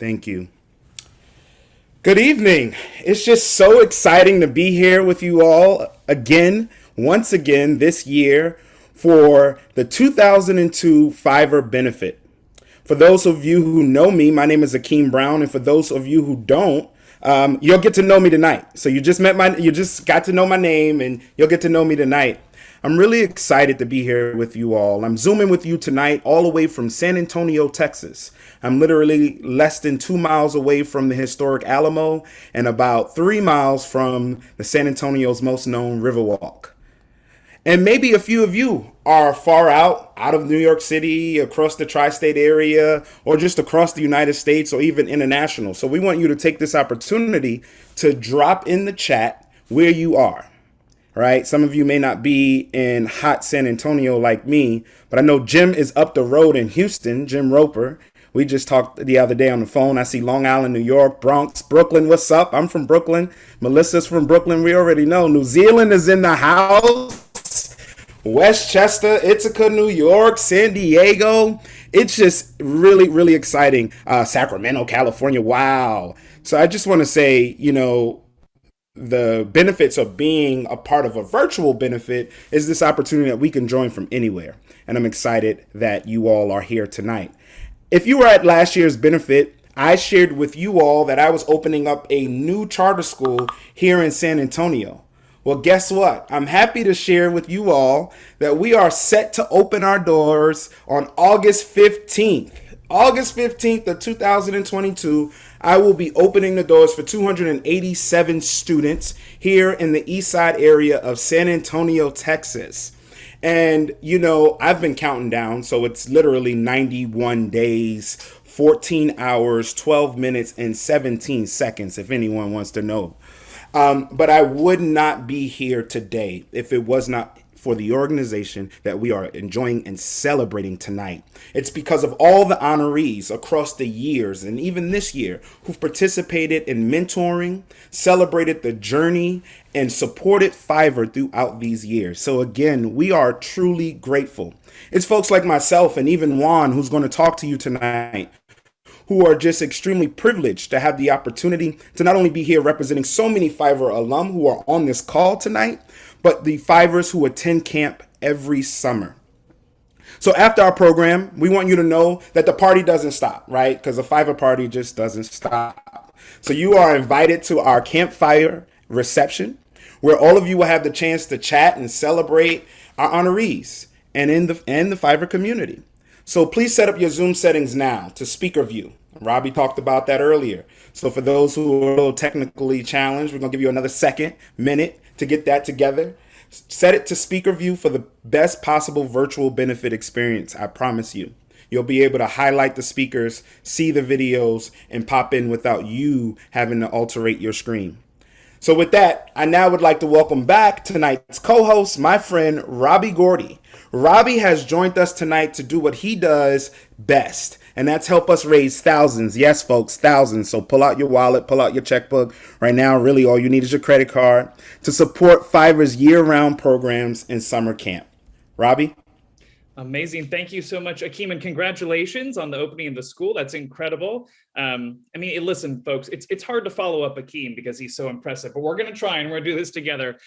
Thank you. Good evening. It's just so exciting to be here with you all again, once again this year for the 2002 Fiverr benefit. For those of you who know me, my name is Akeem Brown, and for those of you who don't, you'll get to know me tonight. So you just got to know my name, and you'll get to know me tonight. I'm really excited to be here with you all. I'm zooming with you tonight all the way from San Antonio, Texas. I'm literally less than 2 miles away from the historic Alamo and about 3 miles from the San Antonio's most known Riverwalk. And maybe a few of you are far out of New York City, across the tri-state area, or just across the United States or even international. So we want you to take this opportunity to drop in the chat where you are. Right? Some of you may not be in hot San Antonio like me, but I know Jim is up the road in Houston, Jim Roper. We just talked the other day on the phone. I see Long Island, New York, Bronx, Brooklyn. What's up? I'm from Brooklyn. Melissa's from Brooklyn. We already know. New Zealand is in the house. Westchester, Ithaca, New York, San Diego. It's just really, really exciting. Sacramento, California. Wow. So I just want to say, the benefits of being a part of a virtual benefit is this opportunity that we can join from anywhere. And I'm excited that you all are here tonight. If you were at last year's benefit, I shared with you all that I was opening up a new charter school here in San Antonio. Well, guess what? I'm happy to share with you all that we are set to open our doors on August 15th. August 15th of 2022, I will be opening the doors for 287 students here in the east side area of San Antonio, Texas. And, I've been counting down, so it's literally 91 days, 14 hours, 12 minutes, and 17 seconds, if anyone wants to know. But I would not be here today if it was not for the organization that we are enjoying and celebrating tonight. It's because of all the honorees across the years and even this year who've participated in mentoring, celebrated the journey, and supported Fiverr throughout these years. So again, we are truly grateful. It's folks like myself and even Juan who's going to talk to you tonight, who are just extremely privileged to have the opportunity to not only be here representing so many Fiverr alum who are on this call tonight, but the Fivers who attend camp every summer. So after our program, we want you to know that the party doesn't stop, right? Because a Fiverr party just doesn't stop. So you are invited to our Campfire Reception, where all of you will have the chance to chat and celebrate our honorees and in the Fiverr community. So please set up your Zoom settings now to speaker view. Robbie talked about that earlier. So for those who are a little technically challenged, we're going to give you another minute to get that together. Set it to speaker view for the best possible virtual benefit experience. I promise you. You'll be able to highlight the speakers, see the videos, and pop in without you having to alterate your screen. So with that, I now would like to welcome back tonight's co-host, my friend, Robbie Gordy. Robbie has joined us tonight to do what he does best, and that's help us raise thousands. Yes, folks, thousands. So pull out your wallet, pull out your checkbook. Right now, really all you need is your credit card to support Fiverr's year-round programs and summer camp. Robbie? Amazing. Thank you so much, Akeem, and congratulations on the opening of the school. That's incredible. Listen, folks, it's hard to follow up Akeem because he's so impressive, but we're going to try and we're going to do this together.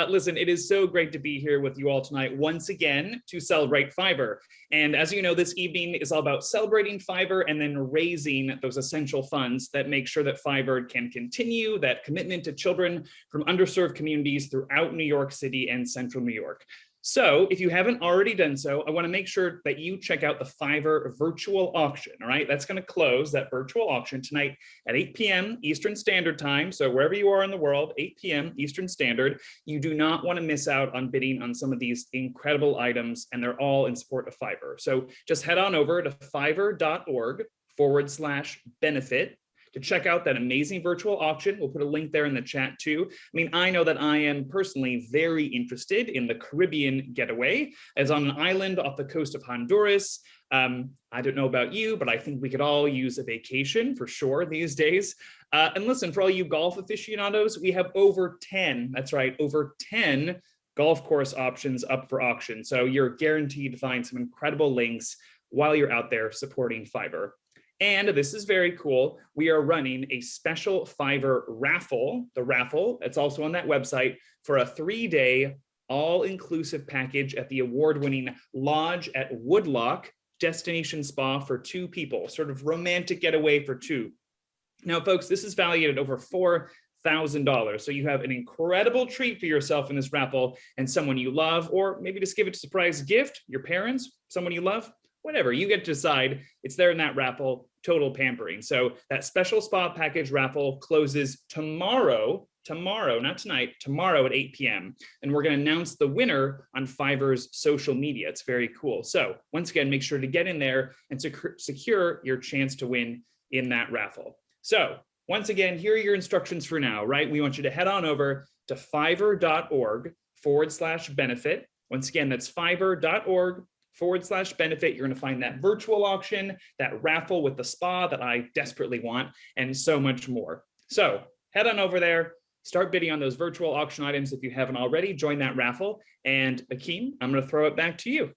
Listen, it is so great to be here with you all tonight once again to celebrate Fiverr. And as you know, this evening is all about celebrating Fiverr and then raising those essential funds that make sure that Fiverr can continue that commitment to children from underserved communities throughout New York City and Central New York. So if you haven't already done so, I want to make sure that you check out the Fiverr virtual auction. All right, that's going to close that virtual auction tonight at 8 p.m. Eastern Standard Time. So wherever you are in the world, 8 p.m. Eastern Standard, you do not want to miss out on bidding on some of these incredible items, and they're all in support of Fiverr. So just head on over to fiverr.org/benefit to check out that amazing virtual auction. We'll put a link there in the chat too. I know that I am personally very interested in the Caribbean getaway, as on an island off the coast of Honduras. I don't know about you, but I think we could all use a vacation for sure these days. And listen, for all you golf aficionados, we have over 10, that's right, over 10 golf course options up for auction. So you're guaranteed to find some incredible links while you're out there supporting Fiverr. And this is very cool. We are running a special Fiverr raffle, the raffle, it's also on that website, for a 3-day all-inclusive package at the award-winning Lodge at Woodlock Destination Spa for 2 people, sort of romantic getaway for 2. Now, folks, this is valued at over $4,000. So you have an incredible treat for yourself in this raffle and someone you love, or maybe just give it a surprise gift, your parents, someone you love, whatever, you get to decide. It's there in that raffle, total pampering. So that special spa package raffle closes tomorrow, not tonight, tomorrow at 8 p.m. And we're going to announce the winner on Fiverr's social media. It's very cool. So once again, make sure to get in there and secure your chance to win in that raffle. So once again, here are your instructions for now, right? We want you to head on over to fiverr.org/benefit. Once again, that's fiverr.org/benefit. You're going to find that virtual auction, that raffle with the spa that I desperately want, and so much more. So head on over there, start bidding on those virtual auction items if you haven't already. Join that raffle. And Akeem, I'm going to throw it back to you.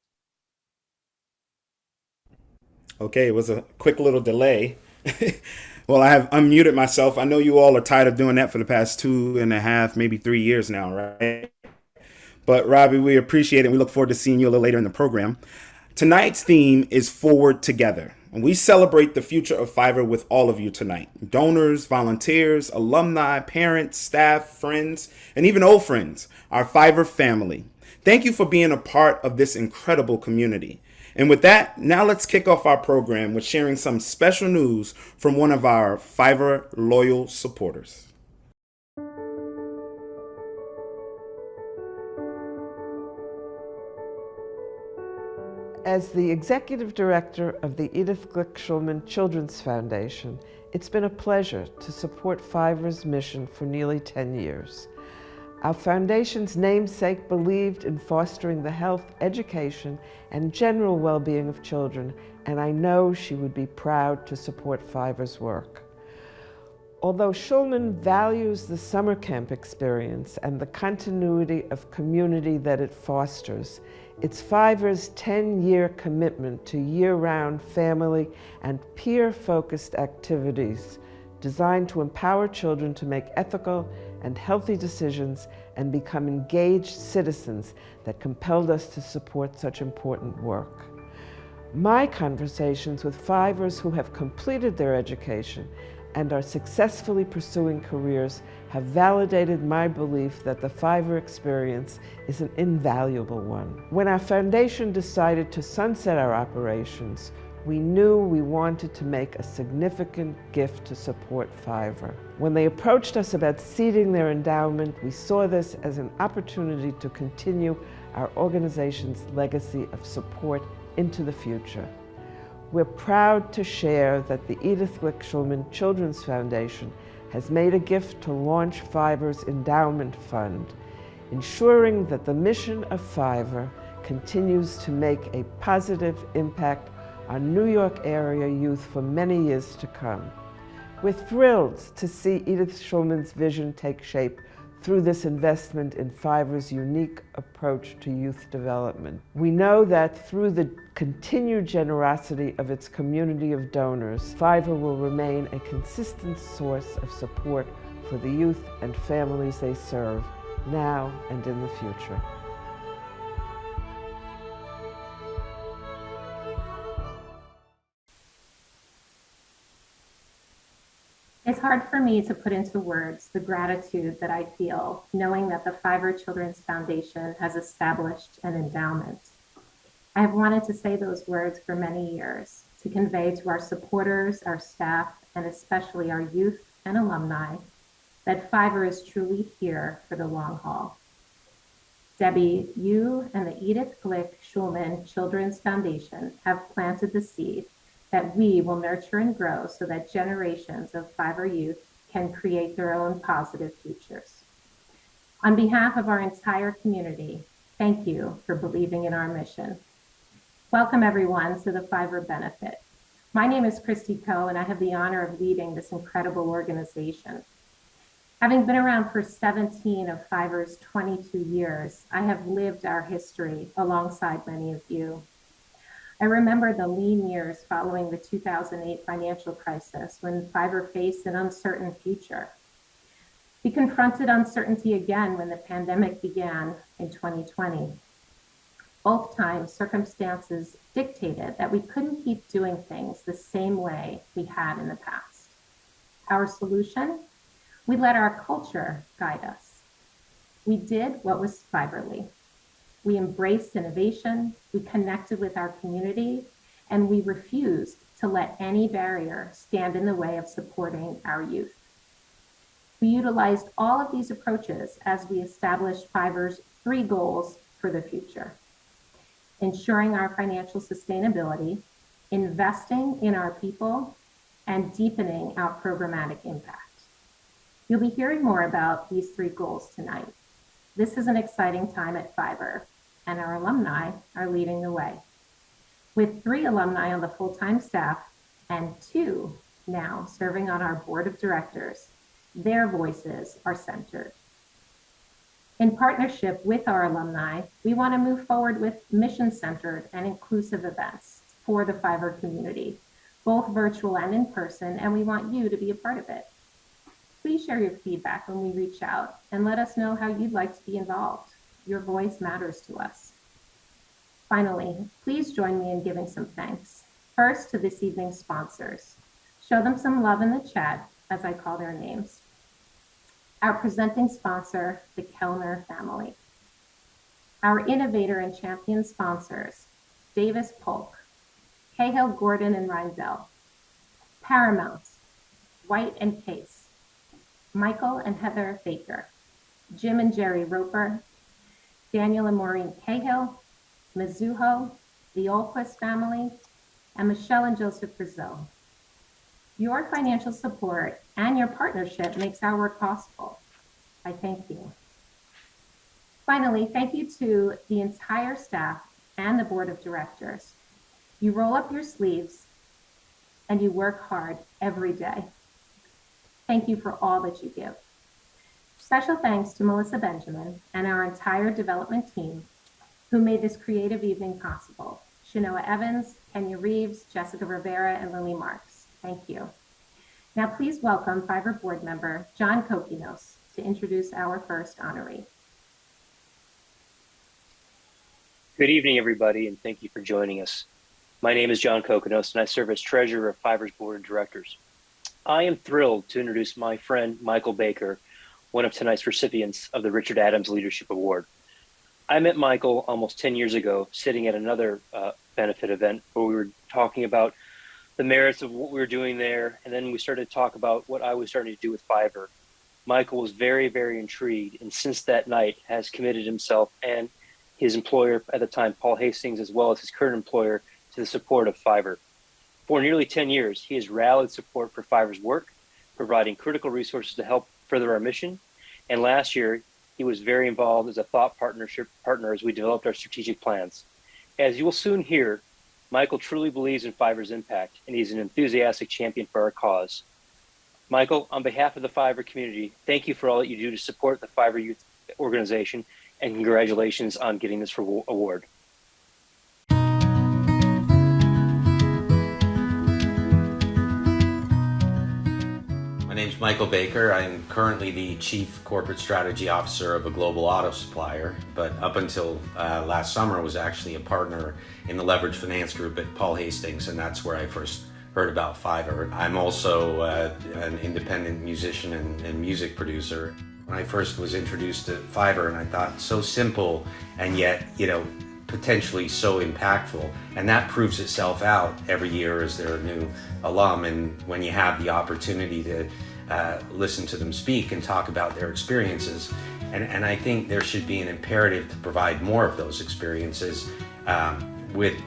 Okay, it was a quick little delay. Well, I have unmuted myself. I know you all are tired of doing that for the past 2.5, maybe 3 years now, right? But Robbie, we appreciate it. We look forward to seeing you a little later in the program. Tonight's theme is Forward Together. And we celebrate the future of Fiverr with all of you tonight. Donors, volunteers, alumni, parents, staff, friends, and even old friends, our Fiverr family. Thank you for being a part of this incredible community. And with that, now let's kick off our program with sharing some special news from one of our Fiverr loyal supporters. As the executive director of the Edith Glick Shulman Children's Foundation, it's been a pleasure to support Fiverr's mission for nearly 10 years. Our foundation's namesake believed in fostering the health, education, and general well-being of children, and I know she would be proud to support Fiverr's work. Although Shulman values the summer camp experience and the continuity of community that it fosters, it's Fiverr's 10-year commitment to year-round family and peer-focused activities designed to empower children to make ethical and healthy decisions and become engaged citizens that compelled us to support such important work. My conversations with Fiverrs who have completed their education and are successfully pursuing careers have validated my belief that the Fiverr experience is an invaluable one. When our foundation decided to sunset our operations, we knew we wanted to make a significant gift to support Fiverr. When they approached us about seeding their endowment, we saw this as an opportunity to continue our organization's legacy of support into the future. We're proud to share that the Edith Glick Shulman Children's Foundation has made a gift to launch Fiverr's endowment fund, ensuring that the mission of Fiverr continues to make a positive impact on New York area youth for many years to come. We're thrilled to see Edith Shulman's vision take shape through this investment in Fiverr's unique approach to youth development. We know that through the continued generosity of its community of donors, Fiverr will remain a consistent source of support for the youth and families they serve, now and in the future. It's hard for me to put into words the gratitude that I feel knowing that the Fiverr Children's Foundation has established an endowment. I have wanted to say those words for many years to convey to our supporters, our staff, and especially our youth and alumni that Fiverr is truly here for the long haul. Debbie, you and the Edith Glick Shulman Children's Foundation have planted the seed that we will nurture and grow so that generations of Fiverr youth can create their own positive futures. On behalf of our entire community, thank you for believing in our mission. Welcome everyone to the Fiverr Benefit. My name is Christy Coe and I have the honor of leading this incredible organization. Having been around for 17 of Fiverr's 22 years, I have lived our history alongside many of you. I remember the lean years following the 2008 financial crisis when Fiverr faced an uncertain future. We confronted uncertainty again when the pandemic began in 2020. Both times, circumstances dictated that we couldn't keep doing things the same way we had in the past. Our solution? We let our culture guide us. We did what was Fiverrly. We embraced innovation, we connected with our community, and we refused to let any barrier stand in the way of supporting our youth. We utilized all of these approaches as we established Fiverr's 3 goals for the future: ensuring our financial sustainability, investing in our people, and deepening our programmatic impact. You'll be hearing more about these 3 goals tonight. This is an exciting time at Fiverr, and our alumni are leading the way. With 3 alumni on the full-time staff and 2 now serving on our board of directors, their voices are centered. In partnership with our alumni, we want to move forward with mission-centered and inclusive events for the Fiverr community, both virtual and in person, and we want you to be a part of it. Please share your feedback when we reach out and let us know how you'd like to be involved. Your voice matters to us. Finally, please join me in giving some thanks. First, to this evening's sponsors. Show them some love in the chat as I call their names. Our presenting sponsor, the Kellner family. Our innovator and champion sponsors, Davis Polk, Cahill, Gordon, and Rindell, Paramount, White and Case, Michael and Heather Baker, Jim and Jerry Roper, Daniel and Maureen Cahill, Mizuho, the Olquist family, and Michelle and Joseph Brazil. Your financial support and your partnership makes our work possible. I thank you. Finally, thank you to the entire staff and the board of directors. You roll up your sleeves and you work hard every day. Thank you for all that you give. Special thanks to Melissa Benjamin and our entire development team who made this creative evening possible. Shanoa Evans, Kenya Reeves, Jessica Rivera, and Lily Marks. Thank you. Now please welcome Fiverr board member John Kokinos to introduce our first honoree. Good evening, everybody, and thank you for joining us. My name is John Kokinos, and I serve as treasurer of Fiverr's board of directors. I am thrilled to introduce my friend Michael Baker, one of tonight's recipients of the Richard Adams Leadership Award. I met Michael almost 10 years ago, sitting at another benefit event where we were talking about the merits of what we were doing there, and then we started to talk about what I was starting to do with Fiverr. Michael was very, very intrigued, and since that night has committed himself and his employer at the time, Paul Hastings, as well as his current employer, to the support of Fiverr. For nearly 10 years, he has rallied support for Fiverr's work, providing critical resources to help further our mission. And last year, he was very involved as a thought partner as we developed our strategic plans. As you will soon hear, Michael truly believes in Fiverr's impact, and he's an enthusiastic champion for our cause. Michael, on behalf of the Fiverr community, thank you for all that you do to support the Fiverr Youth Organization, and congratulations on getting this award. My name's Michael Baker. I'm currently the Chief Corporate Strategy Officer of a global auto supplier, but up until last summer I was actually a partner in the Leverage Finance Group at Paul Hastings, and that's where I first heard about Fiverr. I'm also an independent musician and music producer. When I first was introduced to Fiverr, and I thought, so simple and yet, potentially so impactful. And that proves itself out every year as they're a new alum, and when you have the opportunity to listen to them speak and talk about their experiences. And I think there should be an imperative to provide more of those experiences with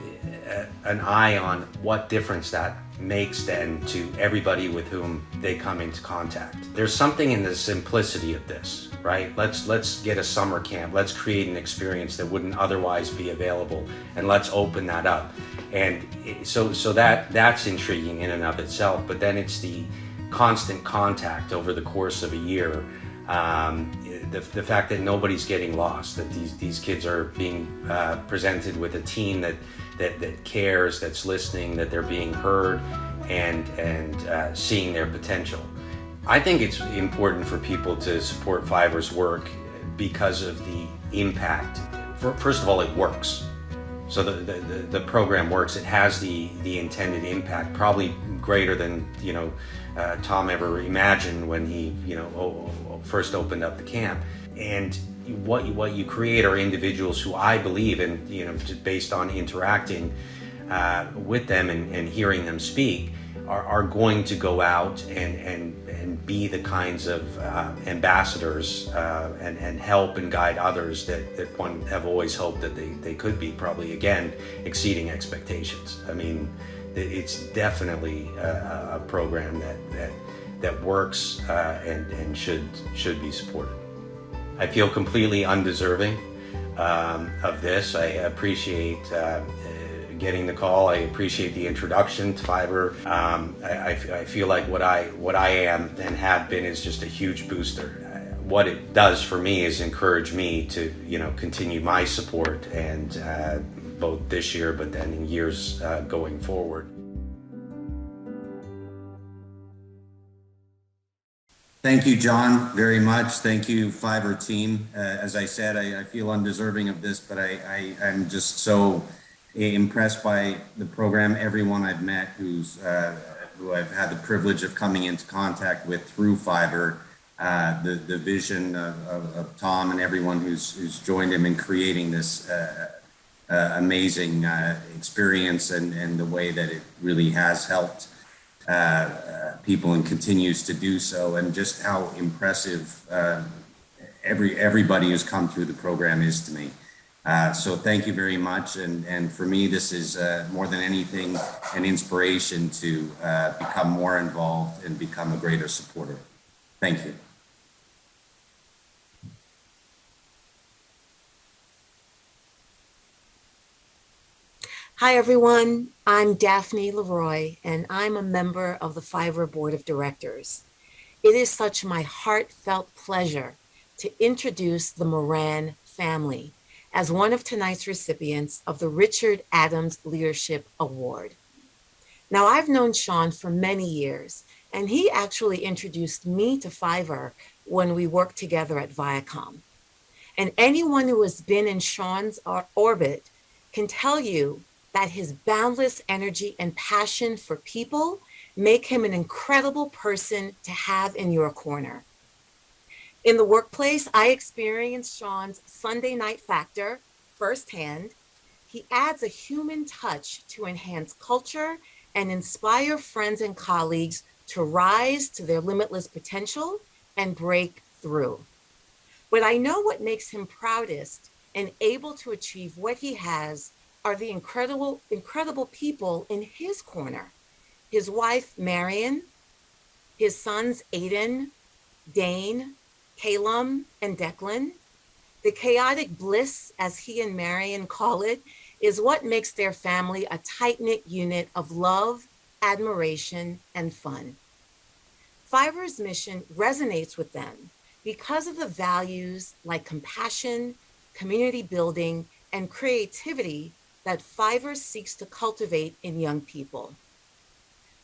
an eye on what difference that makes then to everybody with whom they come into contact. There's something in the simplicity of this, right? Let's get a summer camp. Let's create an experience that wouldn't otherwise be available, and let's open that up. And so that's intriguing in and of itself. But then it's the constant contact over the course of a year The fact that nobody's getting lost, that these kids are being presented with a team that cares, that's listening, that they're being heard, and seeing their potential. I think it's important for people to support Fiverr's work because of the impact. First of all, it works. So the program works. It has the intended impact, probably greater than Tom ever imagined when he first opened up the camp. And what you create are individuals who I believe, and just based on interacting with them and hearing them speak, are going to go out and be the kinds of ambassadors and help and guide others that one have always hoped that they could be, probably again exceeding expectations. I mean, it's definitely a program that works and should be supported. I feel completely undeserving of this. I appreciate getting the call. I appreciate the introduction to Fiverr. I feel like what I am and have been is just a huge booster. What it does for me is encourage me to continue my support, and both this year but then in years going forward. Thank you, John, very much. Thank you, Fiverr team. As I said, I feel undeserving of this, but I'm just so impressed by the program. Everyone I've met who I've had the privilege of coming into contact with through Fiverr, the vision of Tom and everyone who's joined him in creating this amazing experience, and the way that it really has helped people and continues to do so, and just how impressive everybody who's come through the program is to me. So thank you very much, and for me this is more than anything an inspiration to become more involved and become a greater supporter. Thank you. Hi everyone, I'm Daphne Leroy, and I'm a member of the Fiverr Board of Directors. It is such my heartfelt pleasure to introduce the Moran family as one of tonight's recipients of the Richard Adams Leadership Award. Now, I've known Sean for many years, and he actually introduced me to Fiverr when we worked together at Viacom. And anyone who has been in Sean's orbit can tell you that his boundless energy and passion for people make him an incredible person to have in your corner. In the workplace, I experienced Sean's Sunday night factor firsthand. He adds a human touch to enhance culture and inspire friends and colleagues to rise to their limitless potential and break through. But I know what makes him proudest and able to achieve what he has are the incredible people in his corner. His wife, Marion, his sons, Aiden, Dane, Calum, and Declan. The chaotic bliss, as he and Marion call it, is what makes their family a tight-knit unit of love, admiration, and fun. Fiverr's mission resonates with them because of the values like compassion, community building, and creativity that Fiverr seeks to cultivate in young people.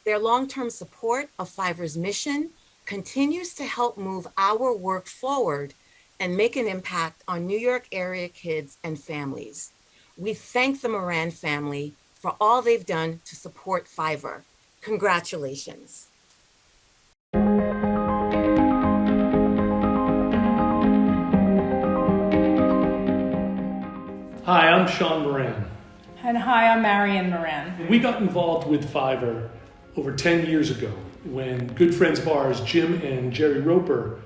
Their long-term support of Fiverr's mission continues to help move our work forward and make an impact on New York area kids and families. We thank the Moran family for all they've done to support Fiverr. Congratulations. Hi, I'm Sean Moran. And hi, I'm Marion Moran. We got involved with Fiverr over 10 years ago when good friends of ours, Jim and Jerry Roper,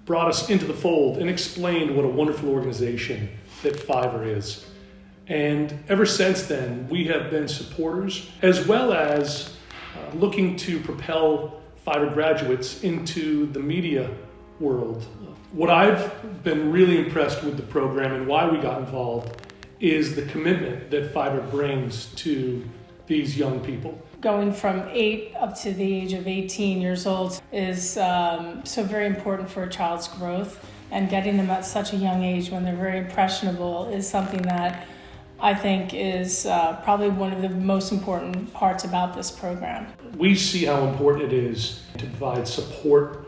brought us into the fold and explained what a wonderful organization that Fiverr is. And ever since then, we have been supporters, as well as looking to propel Fiverr graduates into the media world. What I've been really impressed with the program and why we got involved is the commitment that Fiverr brings to these young people. Going from 8 up to the age of 18 years old is so very important for a child's growth, and getting them at such a young age when they're very impressionable is something that I think is probably one of the most important parts about this program. We see how important it is to provide support,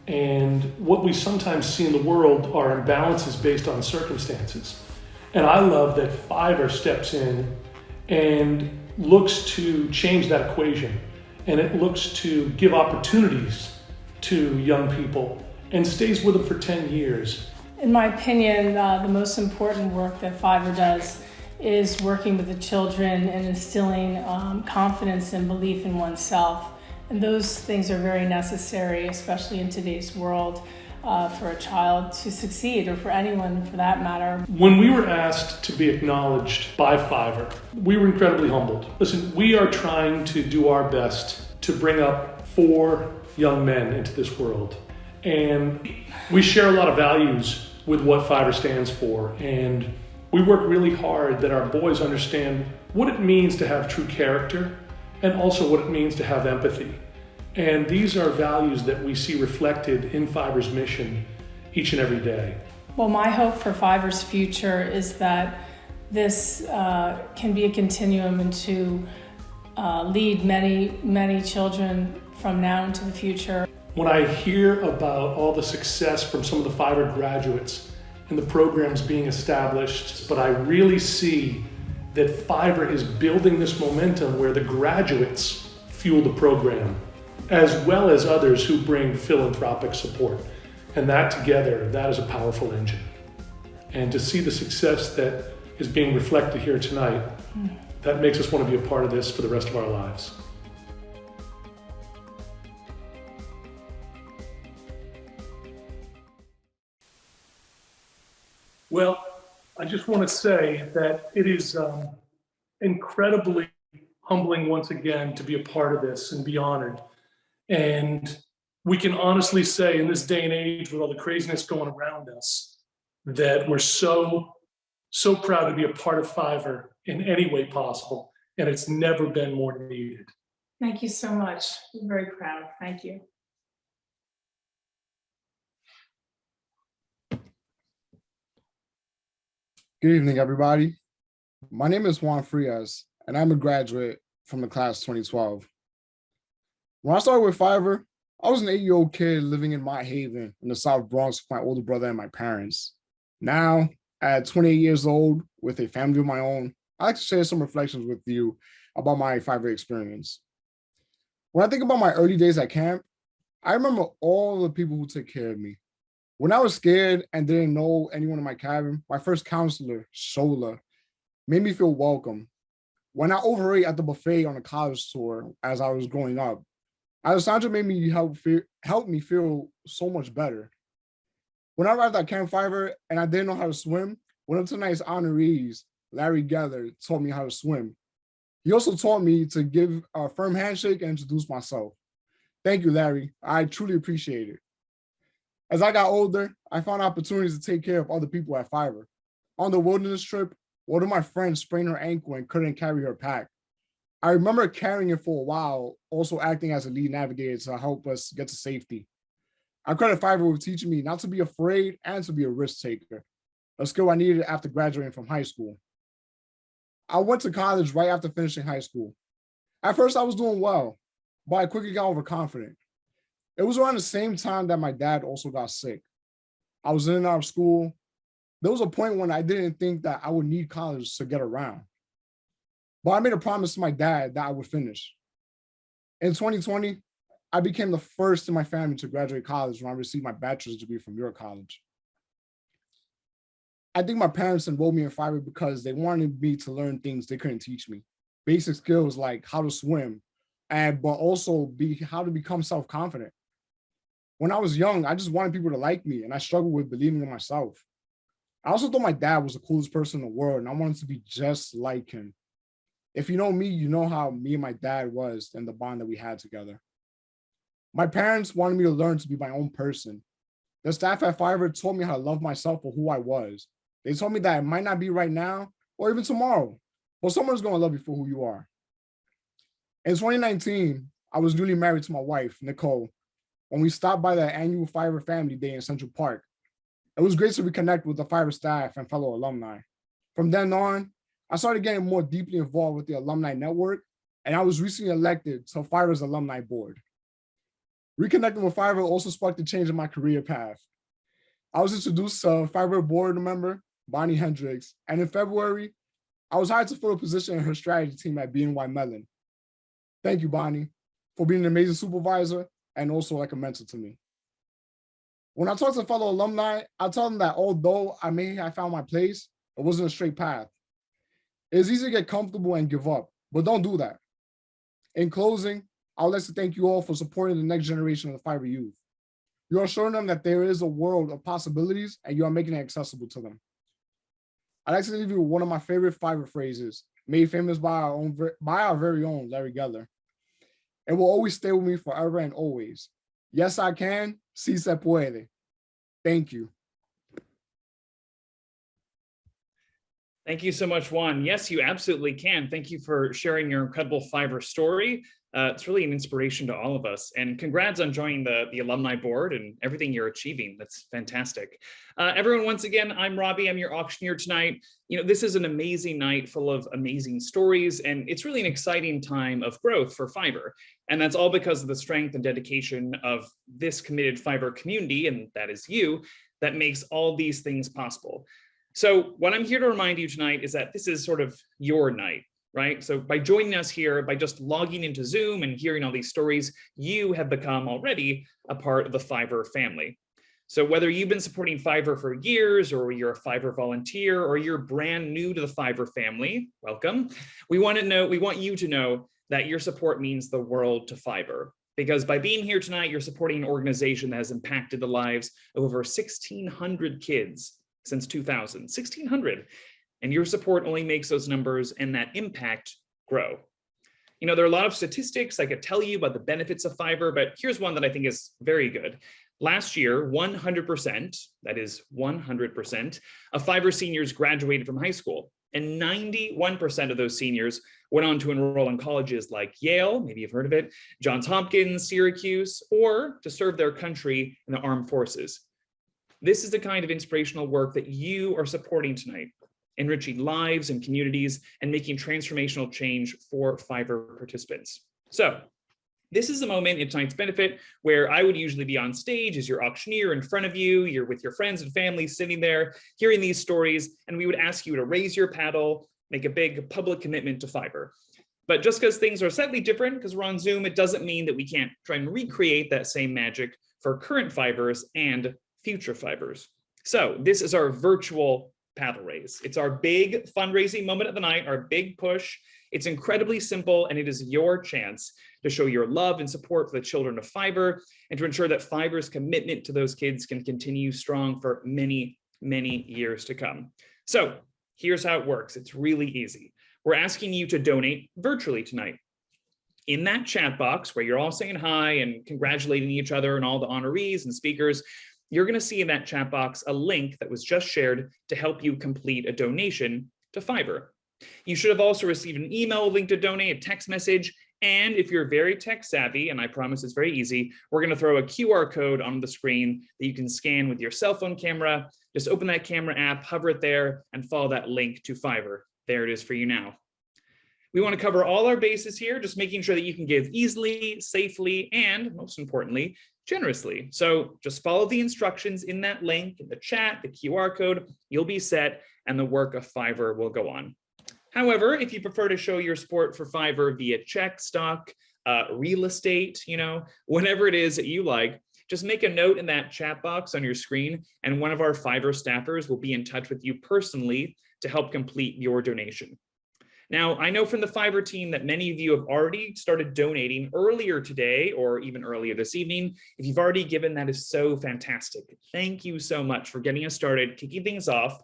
and what we sometimes see in the world are imbalances based on circumstances. And I love that Fiverr steps in and looks to change that equation, and it looks to give opportunities to young people and stays with them for 10 years. In my opinion, the most important work that Fiverr does is working with the children and instilling confidence and belief in oneself. And those things are very necessary, especially in today's world, for a child to succeed, or for anyone for that matter. When we were asked to be acknowledged by Fiverr, we were incredibly humbled. Listen, we are trying to do our best to bring up 4 young men into this world. And we share a lot of values with what Fiverr stands for. And we work really hard that our boys understand what it means to have true character, and also what it means to have empathy. And these are values that we see reflected in Fiverr's mission each and every day. Well, my hope for Fiverr's future is that this can be a continuum and to lead many, many children from now into the future. When I hear about all the success from some of the Fiverr graduates and the programs being established, but I really see that Fiverr is building this momentum where the graduates fuel the program, as well as others who bring philanthropic support. And that together, that is a powerful engine. And to see the success that is being reflected here tonight, that makes us want to be a part of this for the rest of our lives. Well, I just want to say that it is incredibly humbling once again to be a part of this and be honored. And we can honestly say in this day and age with all the craziness going around us, that we're so proud to be a part of Fiverr in any way possible. And it's never been more needed. Thank you so much. I'm very proud. Thank you. Good evening, everybody. My name is Juan Frias, and I'm a graduate from the class 2012. When I started with Fiverr, I was an 8-year-old kid living in Mott Haven in the South Bronx with my older brother and my parents. Now, at 28 years old, with a family of my own, I'd like to share some reflections with you about my Fiverr experience. When I think about my early days at camp, I remember all the people who took care of me. When I was scared and didn't know anyone in my cabin, my first counselor, Shola, made me feel welcome. When I overate at the buffet on a college tour as I was growing up, Alessandra made me help me feel so much better. When I arrived at Campfire and I didn't know how to swim, one of tonight's honorees, Larry Geller, taught me how to swim. He also taught me to give a firm handshake and introduce myself. Thank you, Larry. I truly appreciate it. As I got older, I found opportunities to take care of other people at Fiverr. On the wilderness trip, one of my friends sprained her ankle and couldn't carry her pack. I remember carrying it for a while, also acting as a lead navigator to help us get to safety. I credit Fiverr with teaching me not to be afraid and to be a risk taker, a skill I needed after graduating from high school. I went to college right after finishing high school. At first, I was doing well, but I quickly got overconfident. It was around the same time that my dad also got sick. I was in and out of school. There was a point when I didn't think that I would need college to get around. But I made a promise to my dad that I would finish. In 2020, I became the first in my family to graduate college when I received my bachelor's degree from York College. I think my parents enrolled me in Fiverr because they wanted me to learn things they couldn't teach me. Basic skills like how to swim, but also how to become self-confident. When I was young, I just wanted people to like me, and I struggled with believing in myself. I also thought my dad was the coolest person in the world, and I wanted to be just like him. If you know me, you know how me and my dad was and the bond that we had together. My parents wanted me to learn to be my own person. The staff at Fiverr told me how to love myself for who I was. They told me that it might not be right now or even tomorrow, but someone's going to love you for who you are. In 2019, I was newly married to my wife, Nicole, when we stopped by the annual Fiverr Family Day in Central Park. It was great to reconnect with the Fiverr staff and fellow alumni. From then on, I started getting more deeply involved with the alumni network, and I was recently elected to Fiverr's alumni board. Reconnecting with Fiverr also sparked a change in my career path. I was introduced to Fiverr board member, Bonnie Hendricks, and in February, I was hired to fill a position in her strategy team at BNY Mellon. Thank you, Bonnie, for being an amazing supervisor and also like a mentor to me. When I talk to fellow alumni, I tell them that although I may have found my place, it wasn't a straight path. It's easy to get comfortable and give up, but don't do that. In closing, I would like to thank you all for supporting the next generation of the Fiverr youth. You are showing them that there is a world of possibilities and you are making it accessible to them. I'd like to leave you with one of my favorite Fiverr phrases, made famous by our very own Larry Geller. It will always stay with me forever and always. Yes, I can. Sí se puede. Thank you. Thank you so much, Juan. Yes, you absolutely can. Thank you for sharing your incredible Fiverr story. It's really an inspiration to all of us. And congrats on joining the alumni board and everything you're achieving. That's fantastic. Everyone, once again, I'm Robbie. I'm your auctioneer tonight. You know, this is an amazing night full of amazing stories, and it's really an exciting time of growth for Fiverr. And that's all because of the strength and dedication of this committed Fiverr community, and that is you, that makes all these things possible. So what I'm here to remind you tonight is that this is sort of your night, right? So by joining us here, by just logging into Zoom and hearing all these stories, you have become already a part of the Fiverr family. So whether you've been supporting Fiverr for years, or you're a Fiverr volunteer, or you're brand new to the Fiverr family, welcome. We want you to know that your support means the world to Fiverr. Because by being here tonight, you're supporting an organization that has impacted the lives of over 1,600 kids since 2000, 1,600. And your support only makes those numbers and that impact grow. You know, there are a lot of statistics I could tell you about the benefits of Fiverr, but here's one that I think is very good. Last year, 100%, that is 100%, of Fiverr seniors graduated from high school. And 91% of those seniors went on to enroll in colleges like Yale, maybe you've heard of it, Johns Hopkins, Syracuse, or to serve their country in the armed forces. This is the kind of inspirational work that you are supporting tonight, enriching lives and communities and making transformational change for Fiverr participants. So this is a moment in tonight's benefit where I would usually be on stage as your auctioneer in front of you. You're with your friends and family sitting there, hearing these stories, and we would ask you to raise your paddle, make a big public commitment to Fiverr. But just because things are slightly different, because we're on Zoom, it doesn't mean that we can't try and recreate that same magic for current Fiverrs and future Fiverrs. So this is our virtual paddle raise. It's our big fundraising moment of the night, our big push. It's incredibly simple, and it is your chance to show your love and support for the children of Fiverr and to ensure that Fiverr's commitment to those kids can continue strong for many, many years to come. So here's how it works. It's really easy. We're asking you to donate virtually tonight. In that chat box where you're all saying hi and congratulating each other and all the honorees and speakers, you're going to see in that chat box a link that was just shared to help you complete a donation to Fiverr. You should have also received an email link to donate, a text message, and if you're very tech savvy, and I promise it's very easy, we're going to throw a QR code on the screen that you can scan with your cell phone camera. Just open that camera app, hover it there, and follow that link to Fiverr. There it is for you now. We want to cover all our bases here, just making sure that you can give easily, safely, and most importantly, generously. So just follow the instructions in that link, in the chat, the QR code, you'll be set, and the work of Fiverr will go on. However, if you prefer to show your support for Fiverr via check, stock, real estate, whatever it is that you like, just make a note in that chat box on your screen, and one of our Fiverr staffers will be in touch with you personally to help complete your donation. Now, I know from the Fiverr team that many of you have already started donating earlier today or even earlier this evening. If you've already given, that is so fantastic. Thank you so much for getting us started, kicking things off.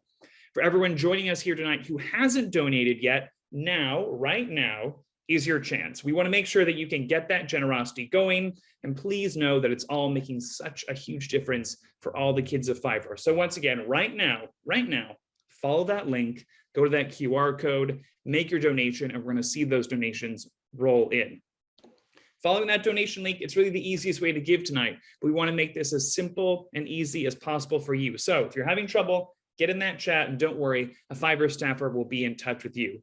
For everyone joining us here tonight who hasn't donated yet, right now, is your chance. We want to make sure that you can get that generosity going, and please know that it's all making such a huge difference for all the kids of Fiverr. So once again, right now, follow that link, go to that QR code, make your donation, and we're going to see those donations roll in. Following that donation link, it's really the easiest way to give tonight. We want to make this as simple and easy as possible for you. So if you're having trouble, get in that chat and don't worry, a Fiverr staffer will be in touch with you.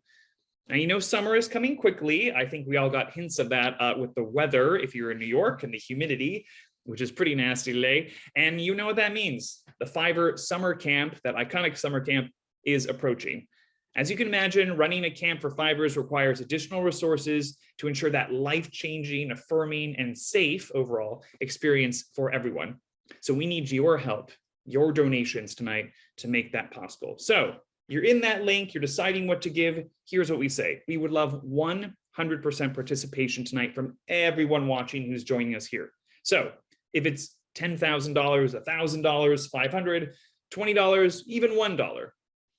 Now, you know, summer is coming quickly. I think we all got hints of that with the weather, if you're in New York, and the humidity, which is pretty nasty today. And you know what that means. The Fiverr summer camp, that iconic summer camp, is approaching. As you can imagine, running a camp for Fivers requires additional resources to ensure that life-changing, affirming, and safe overall experience for everyone. So we need your help, your donations tonight to make that possible. So you're in that link, you're deciding what to give. Here's what we say. We would love 100% participation tonight from everyone watching who's joining us here. So if it's $10,000, $1,000, $500, $20, even $1,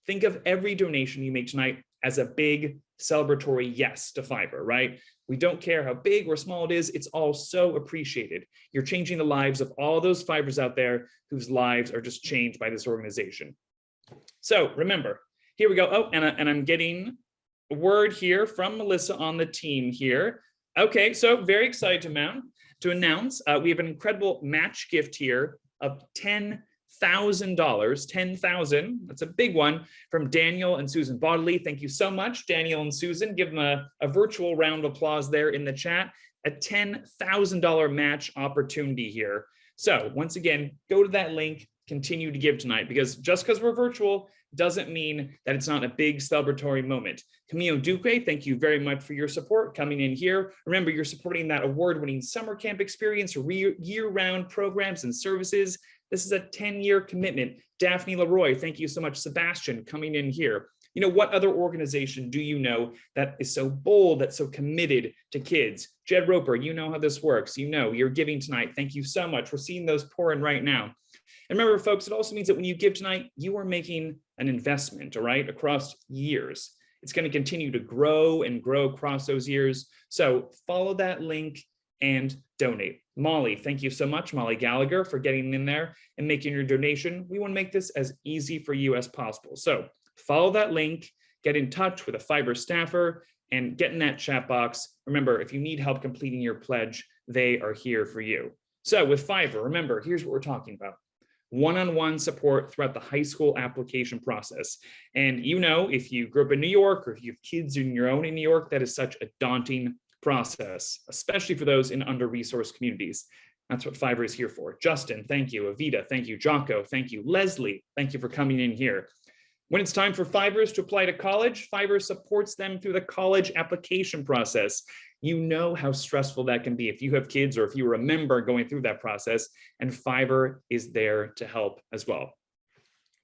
think of every donation you make tonight as a big celebratory yes to Fiverr, right? We don't care how big or small it is. It's all so appreciated. You're changing the lives of all those Fivers out there whose lives are just changed by this organization. So remember, here we go. Oh, and I'm getting a word here from Melissa on the team here. Okay, so very excited to announce we have an incredible match gift here of $10,000, 10,000. That's a big one from Daniel and Susan Bodley. Thank you so much, Daniel and Susan. Give them a virtual round of applause there in the chat. A $10,000 match opportunity here. So once again, go to that link, continue to give tonight, because just because we're virtual doesn't mean that it's not a big celebratory moment. Camille Duque, thank you very much for your support coming in here. Remember, you're supporting that award-winning summer camp experience, year-round programs and services. This is a 10-year commitment. Daphne Leroy, thank you so much. Sebastian coming in here. You know, what other organization do you know that is so bold, that's so committed to kids? Jed Roper, you know how this works. You know, you're giving tonight. Thank you so much. We're seeing those pour in right now. And remember, folks, it also means that when you give tonight, you are making an investment, all right, across years. It's going to continue to grow and grow across those years. So follow that link and donate. Molly, thank you so much, Molly Gallagher, for getting in there and making your donation. We want to make this as easy for you as possible. So follow that link, get in touch with a Fiverr staffer, and get in that chat box. Remember, if you need help completing your pledge, they are here for you. So with Fiverr, remember, here's what we're talking about. One-on-one support throughout the high school application process. And you know, if you grew up in New York or if you have kids in your own in New York, that is such a daunting process, especially for those in under-resourced communities. That's what Fiverr is here for. Justin, thank you. Avita, thank you. Jocko, thank you. Leslie, thank you for coming in here. When it's time for Fivers to apply to college, Fiverr supports them through the college application process. You know how stressful that can be if you have kids or if you remember going through that process, and Fiverr is there to help as well.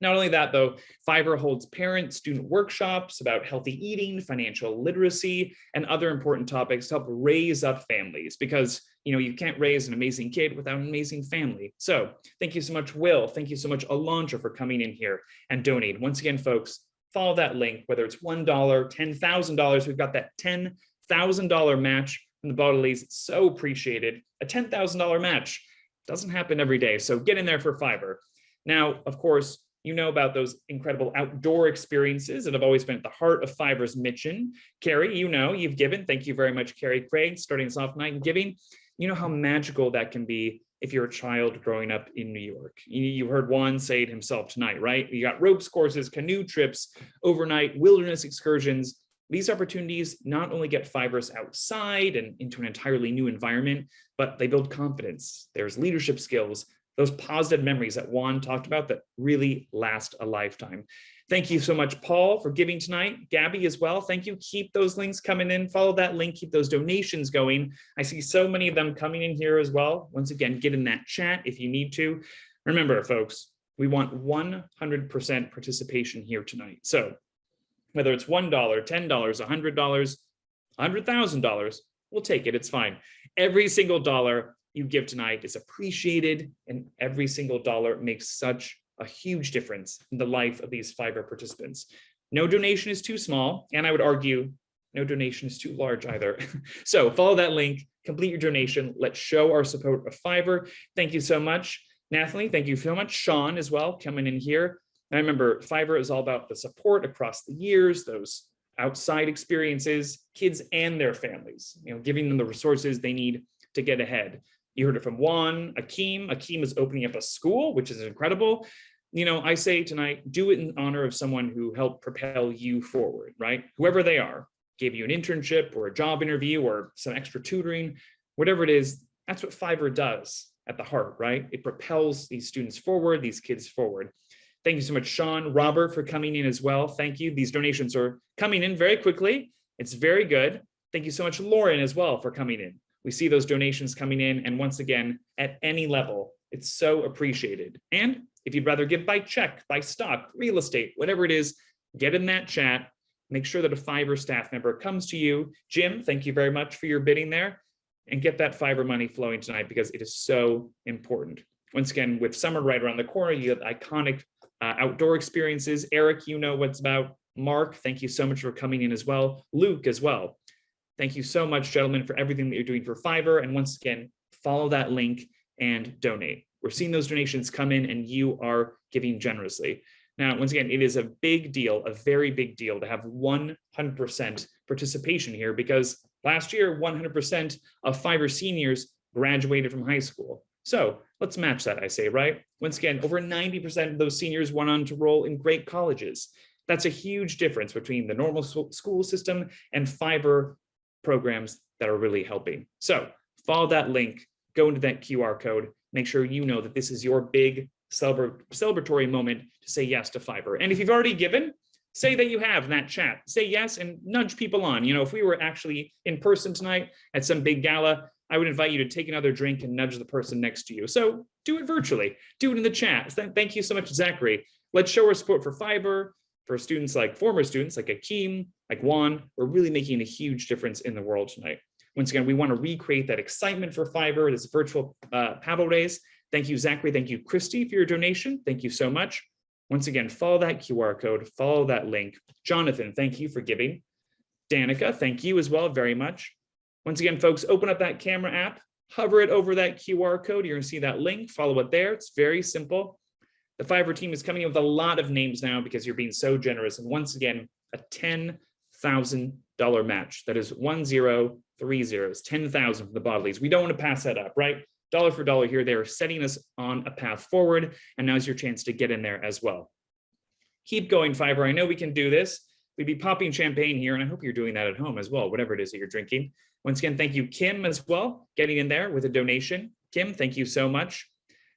Not only that, though, Fiverr holds parent-student workshops about healthy eating, financial literacy, and other important topics to help raise up families, because you know you can't raise an amazing kid without an amazing family. So thank you so much, Will. Thank you so much, Alondra, for coming in here and donating. Once again, folks, follow that link, whether it's $1, $10,000. We've got that $10,000 match from the Bodleys. It's so appreciated. A $10,000 match doesn't happen every day, so get in there for Fiverr. Now, of course, you know about those incredible outdoor experiences that have always been at the heart of Fiverr's mission. Carrie, you know, you've given. Thank you very much, Carrie Craig, starting us off tonight and giving. You know how magical that can be if you're a child growing up in New York. You heard Juan say it himself tonight, right? You got ropes courses, canoe trips, overnight wilderness excursions. These opportunities not only get Fivers outside and into an entirely new environment, but they build confidence. There's leadership skills, those positive memories that Juan talked about that really last a lifetime. Thank you so much, Paul, for giving tonight. Gabby as well. Thank you. Keep those links coming in. Follow that link. Keep those donations going. I see so many of them coming in here as well. Once again, get in that chat if you need to. Remember, folks, we want 100% participation here tonight. So whether it's $1, $10, $100, $100,000, we'll take it. It's fine. Every single dollar you give tonight is appreciated, and every single dollar makes such a huge difference in the life of these Fiverr participants. No donation is too small, and I would argue no donation is too large either. So follow that link, complete your donation. Let's show our support of Fiverr. Thank you so much. Nathalie, thank you so much. Sean as well, coming in here. And remember, Fiverr is all about the support across the years, those outside experiences, kids and their families, giving them the resources they need to get ahead. You heard it from Juan, Akeem. Akeem is opening up a school, which is incredible. I say tonight, do it in honor of someone who helped propel you forward, right? Whoever they are, gave you an internship or a job interview or some extra tutoring, whatever it is, that's what Fiverr does at the heart, right? It propels these students forward, these kids forward. Thank you so much, Sean, Robert, for coming in as well. Thank you. These donations are coming in very quickly. It's very good. Thank you so much, Lauren, as well, for coming in. We see those donations coming in, and once again, at any level, it's so appreciated. And if you'd rather give by check, by stock, real estate, whatever it is, get in that chat. Make sure that a Fiverr staff member comes to you. Jim, thank you very much for your bidding there, and get that Fiverr money flowing tonight because it is so important. Once again, with summer right around the corner, you have iconic outdoor experiences. Eric, you know what's about. Mark, thank you so much for coming in as well. Luke as well. Thank you so much, gentlemen, for everything that you're doing for Fiverr. And once again, follow that link and donate. We're seeing those donations come in and you are giving generously. Now, once again, it is a big deal, a very big deal to have 100% participation here because last year, 100% of Fiverr seniors graduated from high school. So let's match that, I say, right? Once again, over 90% of those seniors went on to enroll in great colleges. That's a huge difference between the normal school system and Fiverr programs that are really helping. So follow that link, go into that QR code, make sure you know that this is your big celebratory moment to say yes to Fiverr. And if you've already given, say that you have in that chat. Say yes and nudge people on. If we were actually in person tonight at some big gala, I would invite you to take another drink and nudge the person next to you. So do it virtually. Do it in the chat. Thank you so much, Zachary. Let's show our support for Fiverr, for students like former students like Akeem, like Juan. We're really making a huge difference in the world tonight. Once again, we want to recreate that excitement for Fiverr, this virtual paddle race. Thank you, Zachary. Thank you, Christy, for your donation. Thank you so much. Once again, follow that QR code, follow that link. Jonathan, thank you for giving. Danica, thank you as well very much. Once again, folks, open up that camera app, hover it over that QR code. You're going to see that link, follow it there. It's very simple. The Fiverr team is coming in with a lot of names now because you're being so generous. And once again, a $10,000 match. That is 1030, 10,000 for the Bodleys. We don't want to pass that up, right? Dollar for dollar here. They're setting us on a path forward. And now's your chance to get in there as well. Keep going, Fiverr. I know we can do this. We'd be popping champagne here, and I hope you're doing that at home as well, whatever it is that you're drinking. Once again, thank you, Kim, as well, getting in there with a donation. Kim, thank you so much.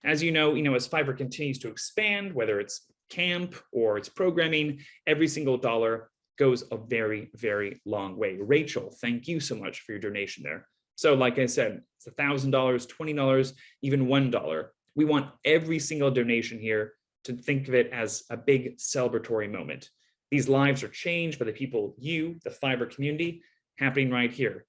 As you know, as Fiverr continues to expand, whether it's camp or it's programming, every single dollar goes a very, very long way. Rachel, thank you so much for your donation there. So like I said, it's $1,000, $20, even $1. We want every single donation here to think of it as a big celebratory moment. These lives are changed by the people, the Fiverr community, happening right here.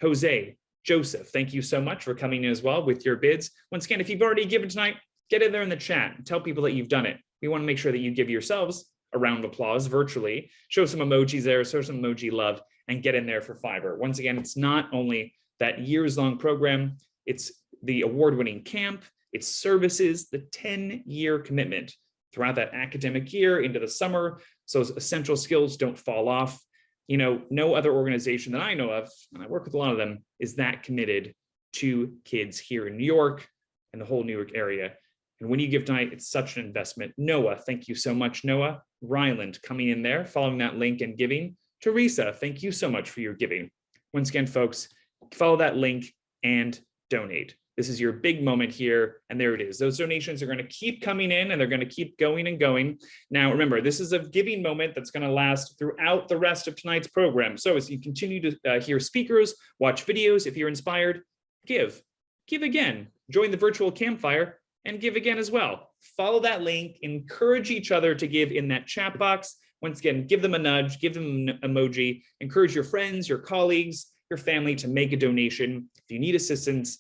Jose, Joseph, thank you so much for coming in as well with your bids. Once again, if you've already given tonight, get in there in the chat and tell people that you've done it. We want to make sure that you give yourselves a round of applause virtually, show some emojis there, show some emoji love, and get in there for Fiverr. Once again, it's not only that years-long program, it's the award-winning camp, it's services, the 10-year commitment throughout that academic year into the summer, so those essential skills don't fall off. No other organization that I know of, and I work with a lot of them, is that committed to kids here in New York and the whole New York area. And when you give tonight, it's such an investment. Noah, thank you so much, Noah. Ryland coming in there, following that link and giving. Teresa, thank you so much for your giving. Once again, folks, follow that link and donate. This is your big moment here, and there it is. Those donations are going to keep coming in, and they're going to keep going and going. Now, remember, this is a giving moment that's going to last throughout the rest of tonight's program. So as you continue to hear speakers, watch videos, if you're inspired, give again. Join the virtual campfire and give again as well. Follow that link, encourage each other to give in that chat box. Once again, give them a nudge, give them an emoji, encourage your friends, your colleagues, your family to make a donation. If you need assistance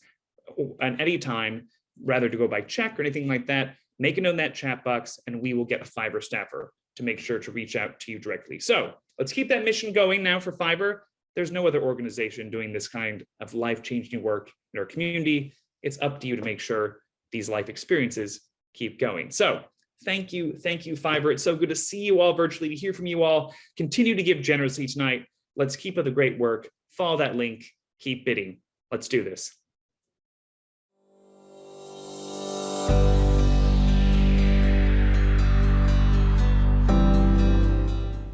at any time, rather to go by check or anything like that, make a note in that chat box and we will get a Fiverr staffer to make sure to reach out to you directly. So let's keep that mission going now for Fiverr. There's no other organization doing this kind of life-changing work in our community. It's up to you to make sure these life experiences keep going. So Thank you, Fiverr. It's so good to see you all virtually, to hear from you all. Continue to give generously tonight. Let's keep up the great work. Follow that link, keep bidding. Let's do this.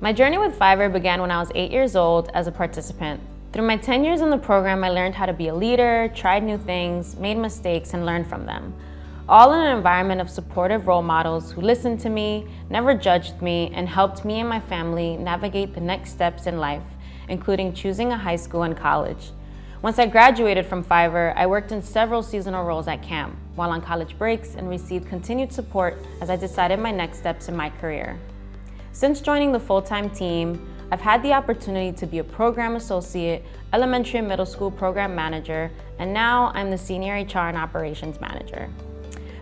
My journey with Fiverr began when I was 8 years old as a participant. Through my 10 years in the program, I learned how to be a leader, tried new things, made mistakes, and learned from them. All in an environment of supportive role models who listened to me, never judged me, and helped me and my family navigate the next steps in life, including choosing a high school and college. Once I graduated from Fiverr, I worked in several seasonal roles at camp, while on college breaks, and received continued support as I decided my next steps in my career. Since joining the full-time team, I've had the opportunity to be a program associate, elementary and middle school program manager, and now I'm the senior HR and operations manager.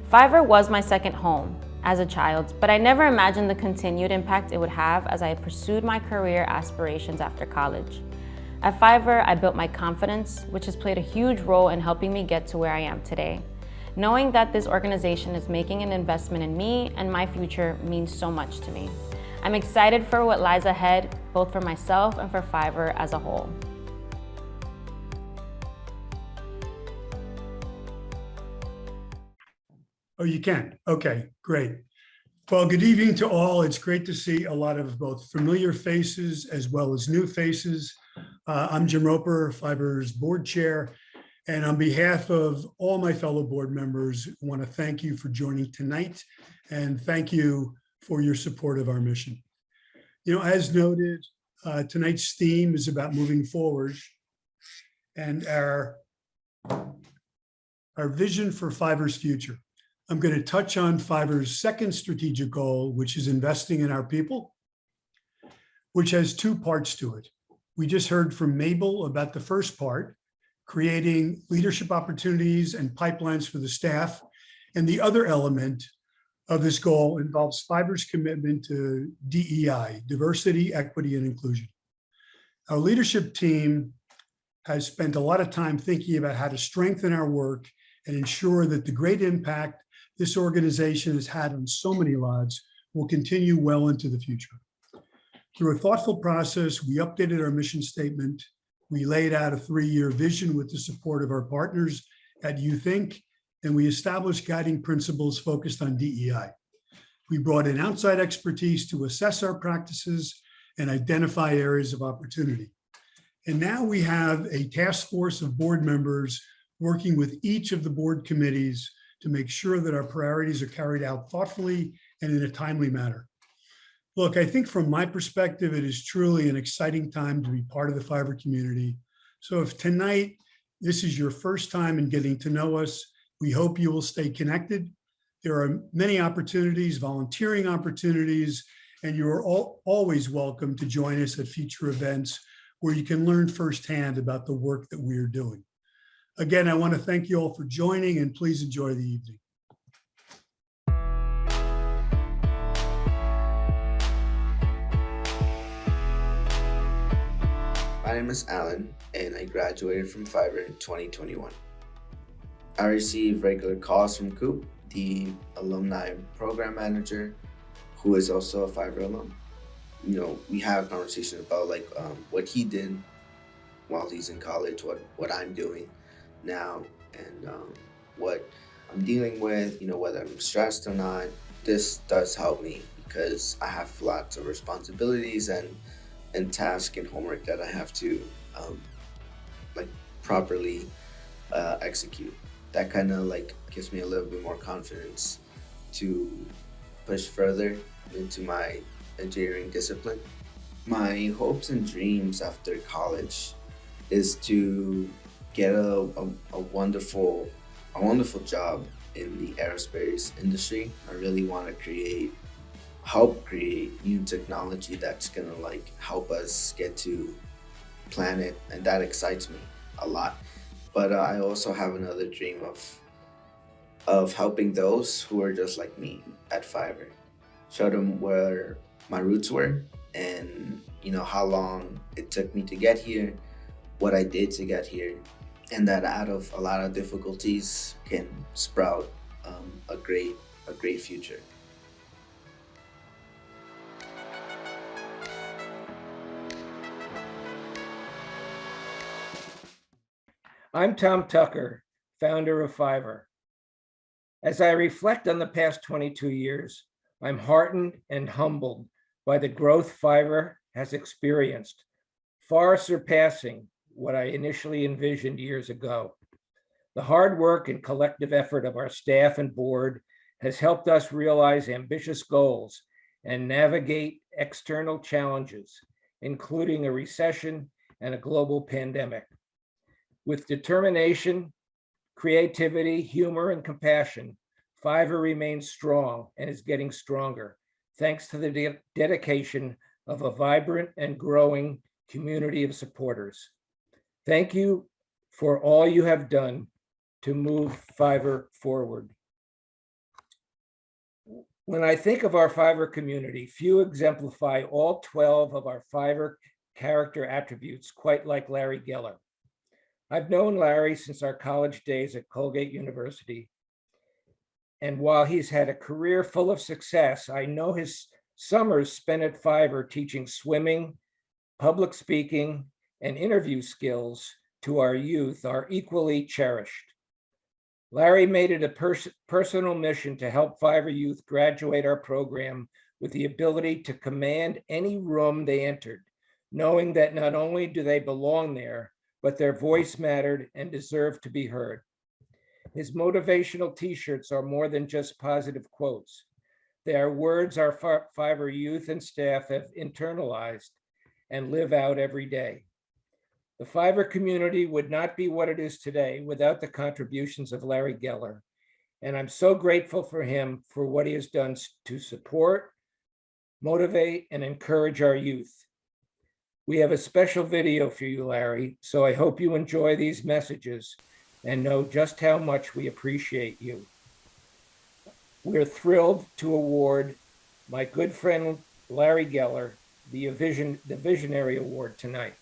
Fiverr was my second home as a child, but I never imagined the continued impact it would have as I pursued my career aspirations after college. At Fiverr, I built my confidence, which has played a huge role in helping me get to where I am today. Knowing that this organization is making an investment in me and my future means so much to me. I'm excited for what lies ahead, both for myself and for Fiverr as a whole. Oh, you can? Okay, great. Well, good evening to all. It's great to see a lot of both familiar faces as well as new faces. I'm Jim Roper, Fiverr's board chair, and on behalf of all my fellow board members, I want to thank you for joining tonight, and thank you for your support of our mission. You know, as noted, tonight's theme is about moving forward, and our vision for Fiverr's future. I'm going to touch on Fiverr's second strategic goal, which is investing in our people, which has two parts to it. We just heard from Mabel about the first part, creating leadership opportunities and pipelines for the staff. And the other element of this goal involves Fiverr's commitment to DEI, diversity, equity, and inclusion. Our leadership team has spent a lot of time thinking about how to strengthen our work and ensure that the great impact this organization has had on so many lives will continue well into the future. Through a thoughtful process, we updated our mission statement. We laid out a 3-year vision with the support of our partners at Youth Inc., and we established guiding principles focused on DEI. We brought in outside expertise to assess our practices and identify areas of opportunity. And now we have a task force of board members working with each of the board committees to make sure that our priorities are carried out thoughtfully and in a timely manner. Look, I think from my perspective, it is truly an exciting time to be part of the Fiverr community. So if tonight, this is your first time in getting to know us, we hope you will stay connected. There are many opportunities, volunteering opportunities, and you are always welcome to join us at future events where you can learn firsthand about the work that we are doing. Again, I want to thank you all for joining, and please enjoy the evening. My name is Alan, and I graduated from Fiverr in 2021. I receive regular calls from Coop, the alumni program manager, who is also a Fiverr alum. You know, we have a conversation about what he did while he's in college, what I'm doing now, and what I'm dealing with, you know, whether I'm stressed or not. This does help me because I have lots of responsibilities and tasks and homework that I have to properly execute. That kind of gives me a little bit more confidence to push further into my engineering discipline. My hopes and dreams after college is to get a wonderful job in the aerospace industry. I really want to help create new technology that's gonna help us get to planet, and that excites me a lot. But I also have another dream of helping those who are just like me at Fiverr, show them where my roots were, and you know how long it took me to get here, what I did to get here, and that out of a lot of difficulties can sprout a great future. I'm Tom Tucker, founder of Fiverr. As I reflect on the past 22 years, I'm heartened and humbled by the growth Fiverr has experienced, far surpassing what I initially envisioned years ago. The hard work and collective effort of our staff and board has helped us realize ambitious goals and navigate external challenges, including a recession and a global pandemic. With determination, creativity, humor, and compassion, Fiverr remains strong and is getting stronger, thanks to the dedication of a vibrant and growing community of supporters. Thank you for all you have done to move Fiverr forward. When I think of our Fiverr community, few exemplify all 12 of our Fiverr character attributes quite like Larry Geller. I've known Larry since our college days at Colgate University. And while he's had a career full of success, I know his summers spent at Fiverr teaching swimming, public speaking, and interview skills to our youth are equally cherished. Larry made it a personal mission to help Fiverr youth graduate our program with the ability to command any room they entered, knowing that not only do they belong there, but their voice mattered and deserved to be heard. His motivational t-shirts are more than just positive quotes. They are words our Fiverr youth and staff have internalized and live out every day. The Fiverr community would not be what it is today without the contributions of Larry Geller, and I'm so grateful for him for what he has done to support, motivate, and encourage our youth. We have a special video for you, Larry, so I hope you enjoy these messages and know just how much we appreciate you. We're thrilled to award my good friend Larry Geller the Visionary Award tonight.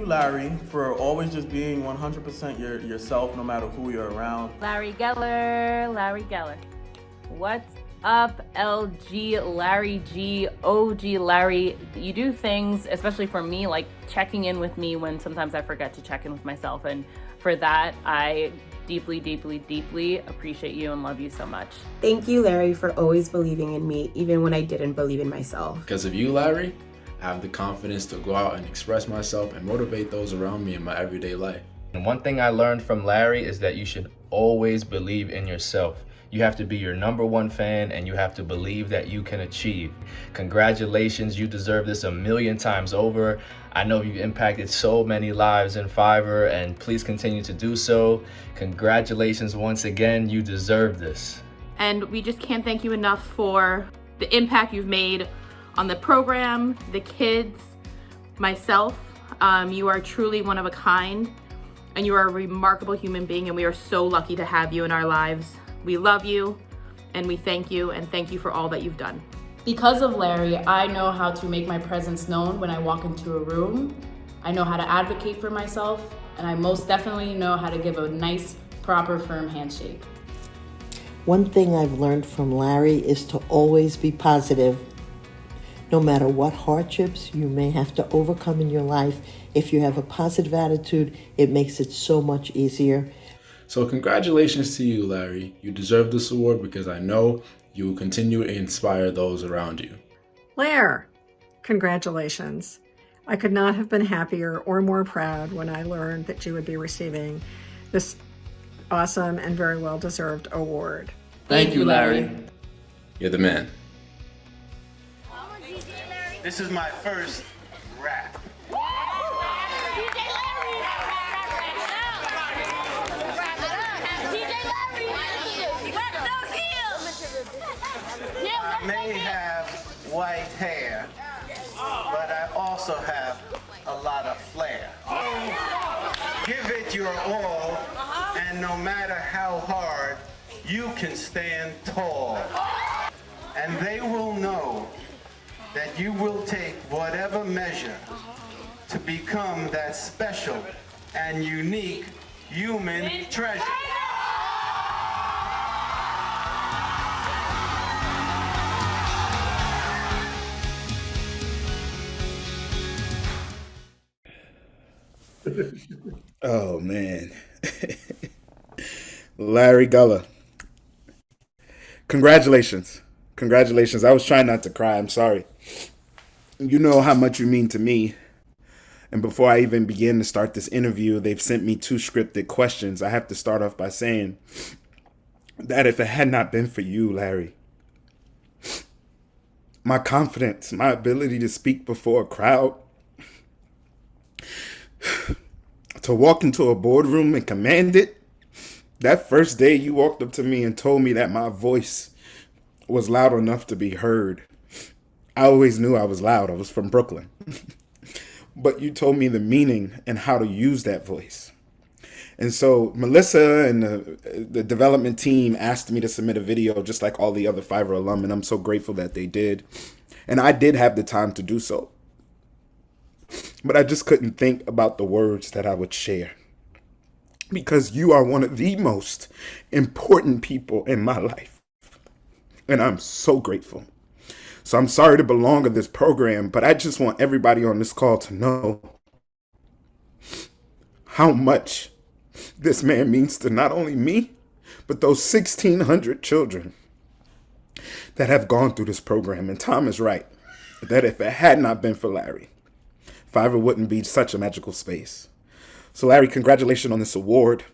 Larry, for always just being 100% yourself no matter who you're around. Larry Geller. What's up, LG, Larry G, OG Larry? You do things, especially for me, like checking in with me when sometimes I forget to check in with myself. And for that, I deeply, deeply, deeply appreciate you and love you so much. Thank you, Larry, for always believing in me, even when I didn't believe in myself. Because of you, Larry, I have the confidence to go out and express myself and motivate those around me in my everyday life. And one thing I learned from Larry is that you should always believe in yourself. You have to be your #1 fan and you have to believe that you can achieve. Congratulations, you deserve this 1,000,000 times over. I know you've impacted so many lives in Fiverr and please continue to do so. Congratulations once again, you deserve this. And we just can't thank you enough for the impact you've made on the program, the kids, myself. You are truly one of a kind and you are a remarkable human being and we are so lucky to have you in our lives. We love you and we thank you and thank you for all that you've done. Because of Larry, I know how to make my presence known when I walk into a room. I know how to advocate for myself and I most definitely know how to give a nice, proper, firm handshake. One thing I've learned from Larry is to always be positive. No matter what hardships you may have to overcome in your life, if you have a positive attitude, it makes it so much easier. So congratulations to you, Larry. You deserve this award because I know you will continue to inspire those around you. Claire, congratulations. I could not have been happier or more proud when I learned that you would be receiving this awesome and very well-deserved award. Thank you, Larry. You're the man. This is my first rap. I may have white hair, but I also have a lot of flair. Give it your all, and no matter how hard, you can stand tall. And they will know that you will take whatever measure to become that special and unique human treasure. Oh man. Larry Gullah. Congratulations. Congratulations. I was trying not to cry. I'm sorry. You know how much you mean to me. And before I even begin to start this interview, they've sent me 2 scripted questions. I have to start off by saying that if it had not been for you, Larry, my confidence, my ability to speak before a crowd, to walk into a boardroom and command it, that first day you walked up to me and told me that my voice was loud enough to be heard. I always knew I was loud. I was from Brooklyn. But you told me the meaning and how to use that voice. And so Melissa and the development team asked me to submit a video just like all the other Fiverr alum, and I'm so grateful that they did. And I did have the time to do so. But I just couldn't think about the words that I would share. Because you are one of the most important people in my life. And I'm so grateful. So I'm sorry to belong to this program, but I just want everybody on this call to know how much this man means to not only me, but those 1,600 children that have gone through this program. And Tom is right, that if it had not been for Larry, Fiverr wouldn't be such a magical space. So Larry, congratulations on this award.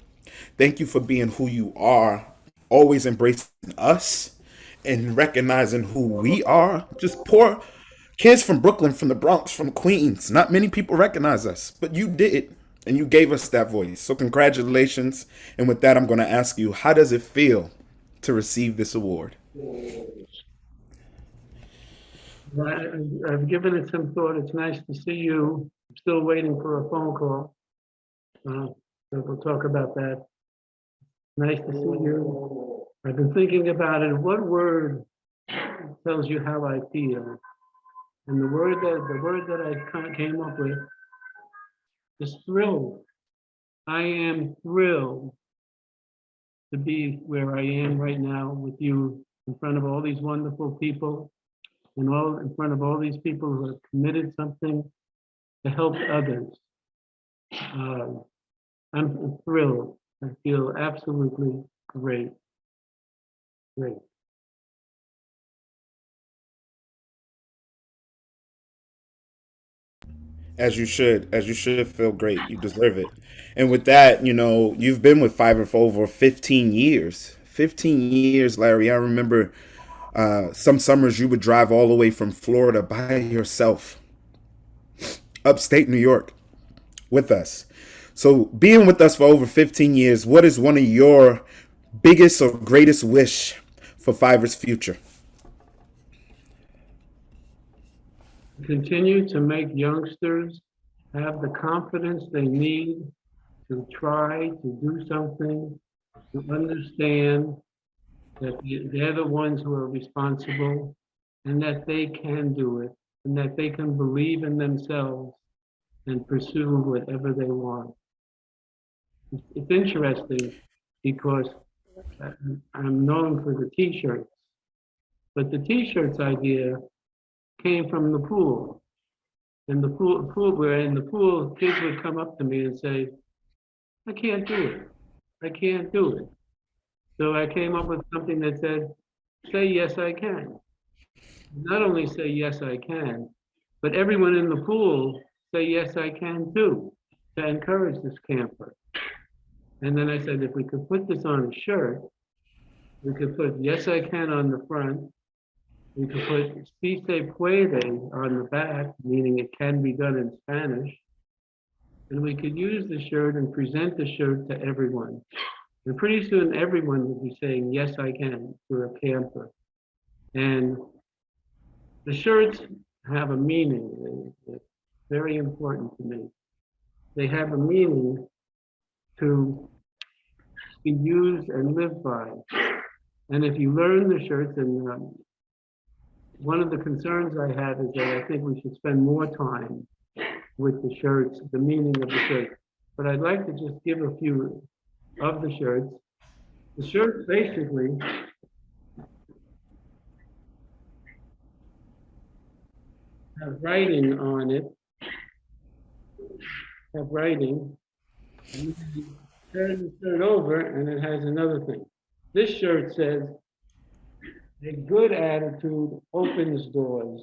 Thank you for being who you are, always embracing us and recognizing who we are. Just poor kids from Brooklyn, from the Bronx, from Queens. Not many people recognize us, but you did, and you gave us that voice. So congratulations. And with that, I'm going to ask you, how does it feel to receive this award? I've given it some thought. It's nice to see you. I'm still waiting for a phone call. So we'll talk about that. Nice to see you. I've been thinking about it. What word tells you how I feel? And the word that I came up with is thrilled. I am thrilled to be where I am right now with you in front of all these wonderful people and all in front of all these people who have committed something to help others. I'm thrilled. I feel absolutely great. Great. As you should feel great. You deserve it. And with that, you know, you've been with Fiverr for over 15 years. 15 years, Larry. I remember some summers you would drive all the way from Florida by yourself, upstate New York, with us. So being with us for over 15 years, what is one of your biggest or greatest wish for Fiverr's future? Continue to make youngsters have the confidence they need to try to do something, to understand that they're the ones who are responsible and that they can do it and that they can believe in themselves and pursue whatever they want. It's interesting because I'm known for the t-shirts, but the t-shirts idea came from the pool. And the pool where in the pool, kids would come up to me and say, I can't do it. I can't do it. So I came up with something that said, say yes, I can. Not only say yes, I can, but everyone in the pool say yes, I can too, to encourage this camper. And then I said, if we could put this on a shirt, we could put yes, I can on the front. We could put si se puede on the back, meaning it can be done in Spanish. And we could use the shirt and present the shirt to everyone. And pretty soon everyone would be saying, yes, I can, to a camper. And the shirts have a meaning. It's very important to me. They have a meaning to be used and live by. And if you learn the shirts, and one of the concerns I have is that I think we should spend more time with the shirts, the meaning of the shirt. But I'd like to just give a few of the shirts. The shirts basically have writing on it, have writing. And you turn the shirt over and it has another thing. This shirt says, a good attitude opens doors.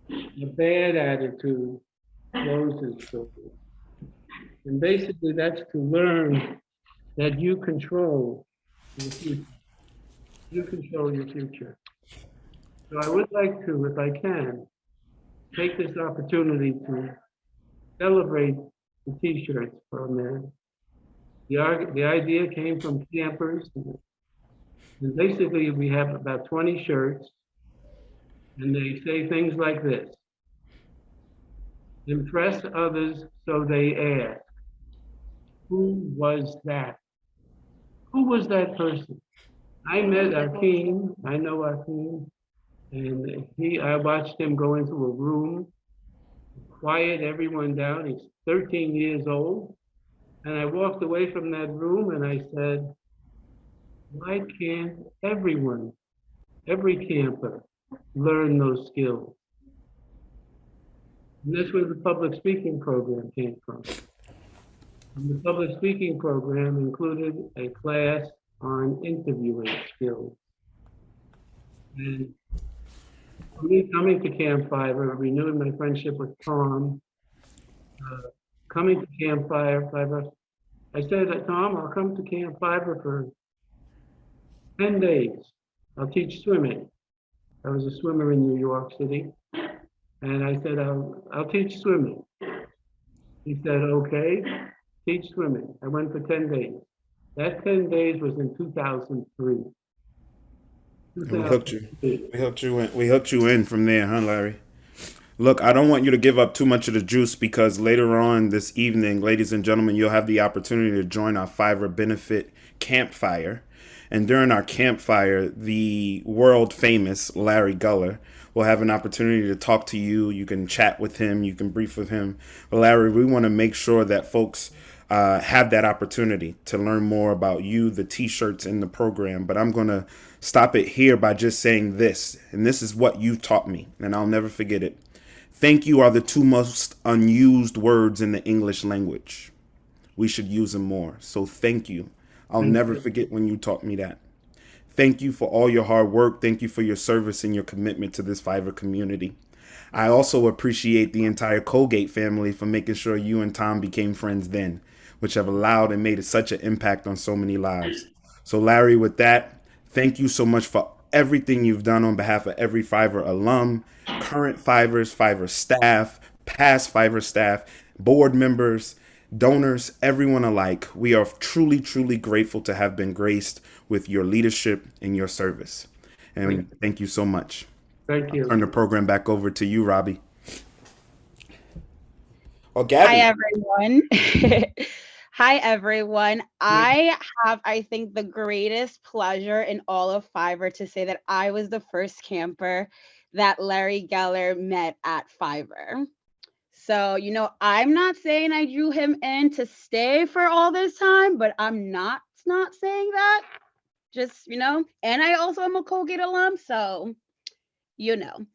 A bad attitude closes doors. And basically that's to learn that you control your future. You control your future. So I would like to, if I can, take this opportunity to celebrate the t-shirts from there. The idea came from campers. And basically we have about 20 shirts and they say things like this. Impress others so they ask, who was that? Who was that person? I met Akeem, I know Akeem, and I watched him go into a room, quiet everyone down. He's 13 years old. And I walked away from that room and I said, why can't everyone, every camper, learn those skills? And that's where the public speaking program came from. And the public speaking program included a class on interviewing skills. And for me, coming to Campfire, renewing my friendship with Tom, coming to Campfire, I said, Tom, I'll come to Campfire for 10 days. I'll teach swimming. I was a swimmer in New York City. And I said, I'll teach swimming. He said, okay, teach swimming. I went for 10 days. That 10 days was in 2003. We hooked you in from there, huh, Larry? Look, I don't want you to give up too much of the juice because later on this evening, ladies and gentlemen, you'll have the opportunity to join our Fiverr benefit campfire. And during our campfire, the world famous Larry Guller will have an opportunity to talk to you. You can chat with him. You can brief with him. But Larry, we want to make sure that folks have that opportunity to learn more about you, the t-shirts in the program. But I'm going to stop it here by just saying this. And this is what you've taught me, and I'll never forget it. Thank you are the two most unused words in the English language. We should use them more. So thank you. I'll never forget when you taught me that. Thank you for all your hard work. Thank you for your service and your commitment to this Fiverr community. I also appreciate the entire Colgate family for making sure you and Tom became friends then, which have allowed and made such an impact on so many lives. So Larry, with that, thank you so much for everything you've done on behalf of every Fiverr alum, current Fiverrs, Fiverr staff, past Fiverr staff, board members, donors, everyone alike. We are truly, truly grateful to have been graced with your leadership and your service. And thank you so much. Thank you. I'll turn the program back over to you, Robbie. Oh, Gabby. Hi, everyone. Hi, everyone. I have, I think, the greatest pleasure in all of Fiverr to say that I was the first camper that Larry Geller met at Fiverr. So, you know, I'm not saying I drew him in to stay for all this time, but I'm not saying that. Just, you know, and I also am a Colgate alum, so, you know.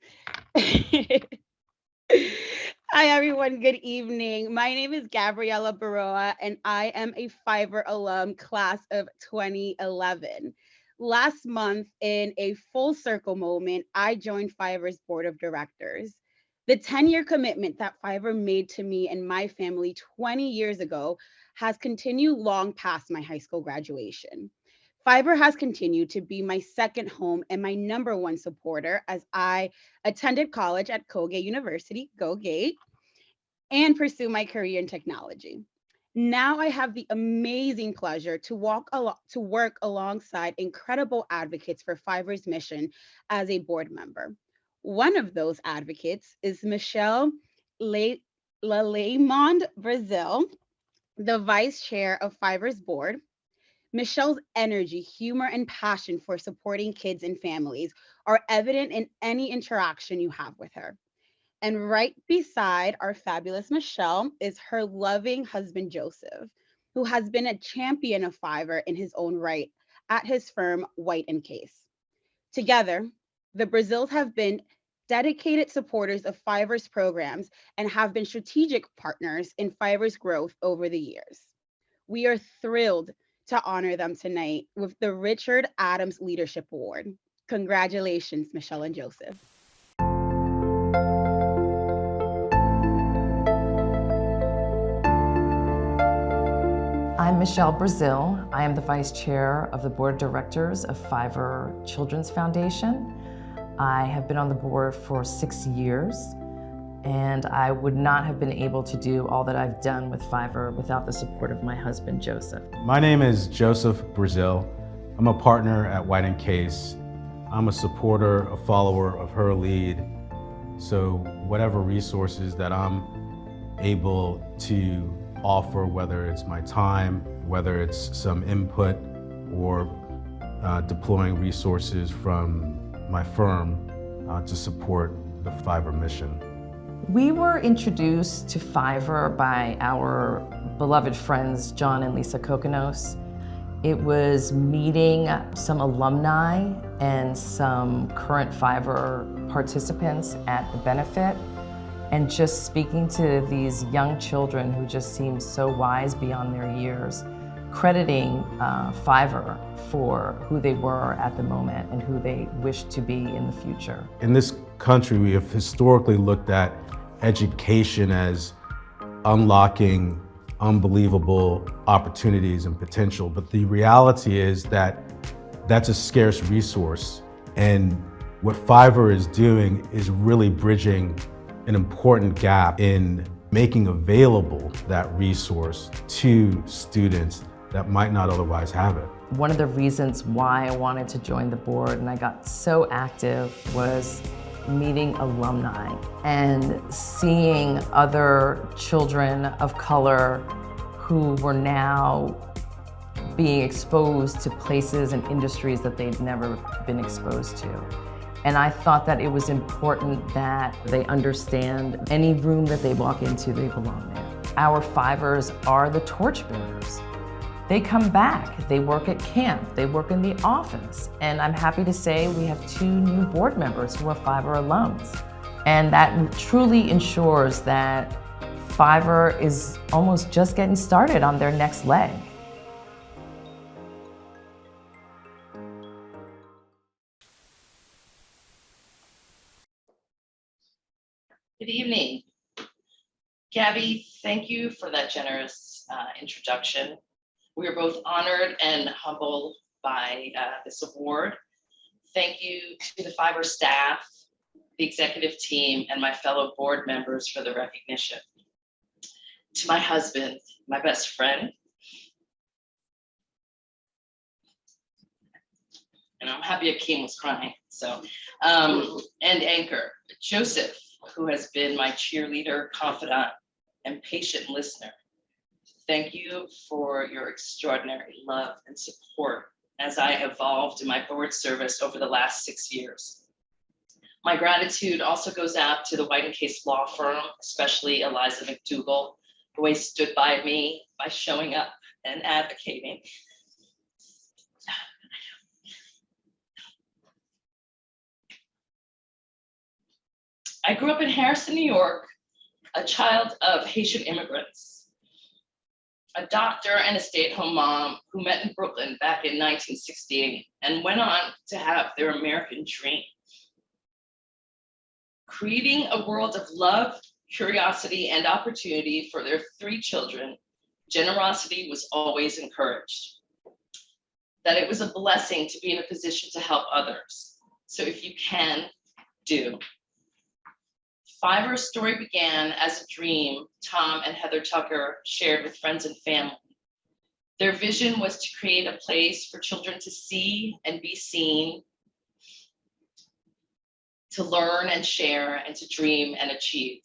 Hi, everyone. Good evening. My name is Gabriella Baroa, and I am a Fiverr alum, class of 2011. Last month, in a full circle moment, I joined Fiverr's board of directors. The 10-year commitment that Fiverr made to me and my family 20 years ago has continued long past my high school graduation. Fiverr has continued to be my second home and my number one supporter as I attended college at Colgate University, go Gate, and pursue my career in technology. Now I have the amazing pleasure to work alengside incredible advocates for Fiverr's mission as a board member. One of those advocates is Michelle Lalemond Brazil, the vice chair of Fiverr's board, Michelle's energy, humor, and passion for supporting kids and families are evident in any interaction you have with her. And right beside our fabulous Michelle is her loving husband, Joseph, who has been a champion of Fiverr in his own right at his firm, White & Case. Together, the Brazils have been dedicated supporters of Fiverr's programs and have been strategic partners in Fiverr's growth over the years. We are thrilled to honor them tonight with the Richard Adams Leadership Award. Congratulations, Michelle and Joseph. I'm Michelle Brazil. I am the Vice Chair of the Board of Directors of Fiverr Children's Foundation. I have been on the board for 6 years, and I would not have been able to do all that I've done with Fiverr without the support of my husband, Joseph. My name is Joseph Brazil. I'm a partner at White & Case. I'm a supporter, a follower of her lead. So whatever resources that I'm able to offer, whether it's my time, whether it's some input, or deploying resources from my firm to support the Fiverr mission. We were introduced to Fiverr by our beloved friends, John and Lisa Kokonos. It was meeting some alumni and some current Fiverr participants at the benefit, and just speaking to these young children who just seem so wise beyond their years, crediting Fiverr for who they were at the moment and who they wish to be in the future. In this country, we have historically looked at education as unlocking unbelievable opportunities and potential, but the reality is that that's a scarce resource. And what Fiverr is doing is really bridging an important gap in making available that resource to students that might not otherwise have it. One of the reasons why I wanted to join the board and I got so active was meeting alumni and seeing other children of color who were now being exposed to places and industries that they'd never been exposed to. And I thought that it was important that they understand any room that they walk into, they belong there. Our Fivers are the torchbearers. They come back, they work at camp, they work in the office. And I'm happy to say we have 2 new board members who are Fiverr alums. And that truly ensures that Fiverr is almost just getting started on their next leg. Good evening. Gabby, thank you for that generous introduction. We are both honored and humbled by this award. Thank you to the Fiverr staff, the executive team, and my fellow board members for the recognition. To my husband, my best friend, and I'm happy Akeem was crying, so, and anchor, Joseph, who has been my cheerleader, confidant, and patient listener. Thank you for your extraordinary love and support as I evolved in my board service over the last 6 years. My gratitude also goes out to the White & Case law firm, especially Eliza McDougall, who always stood by me by showing up and advocating. I grew up in Harrison, New York, a child of Haitian immigrants, a doctor and a stay-at-home mom who met in Brooklyn back in 1968 and went on to have their American dream. Creating a world of love, curiosity, and opportunity for their 3 children, generosity was always encouraged. That it was a blessing to be in a position to help others. So if you can, do. Fiverr's story began as a dream Tom and Heather Tucker shared with friends and family. Their vision was to create a place for children to see and be seen, to learn and share, and to dream and achieve.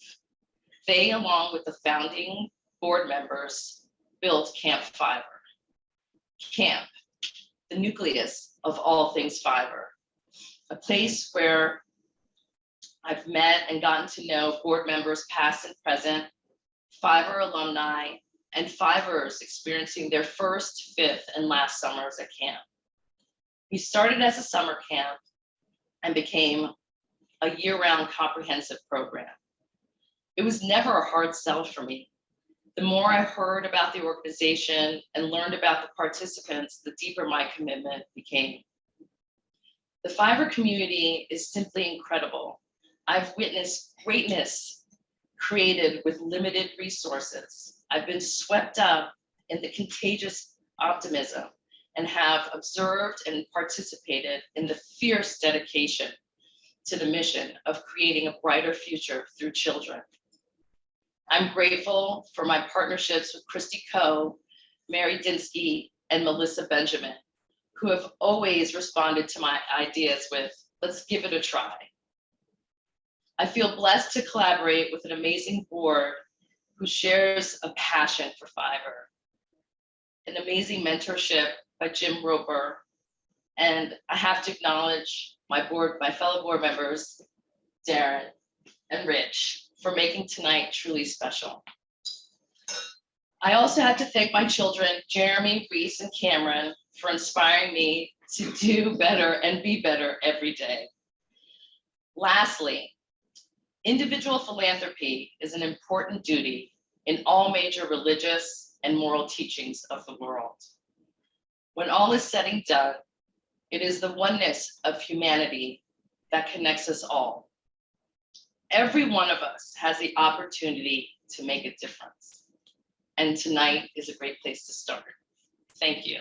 They, along with the founding board members, built Camp Fiverr. Camp the nucleus of all things Fiverr, a place where I've met and gotten to know board members past and present, Fiverr alumni, and Fiverrs experiencing their first, fifth, and last summers at camp. We started as a summer camp and became a year-round comprehensive program. It was never a hard sell for me. The more I heard about the organization and learned about the participants, the deeper my commitment became. The Fiverr community is simply incredible. I've witnessed greatness created with limited resources. I've been swept up in the contagious optimism and have observed and participated in the fierce dedication to the mission of creating a brighter future through children. I'm grateful for my partnerships with Christy Coe, Mary Dinsky, and Melissa Benjamin, who have always responded to my ideas with, let's give it a try. I feel blessed to collaborate with an amazing board who shares a passion for Fiverr, an amazing mentorship by Jim Roper, and I have to acknowledge my fellow board members, Darren and Rich, for making tonight truly special. I also have to thank my children, Jeremy, Reese, and Cameron, for inspiring me to do better and be better every day. Lastly, individual philanthropy is an important duty in all major religious and moral teachings of the world. When all is said and done, it is the oneness of humanity that connects us all. Every one of us has the opportunity to make a difference. And tonight is a great place to start. Thank you.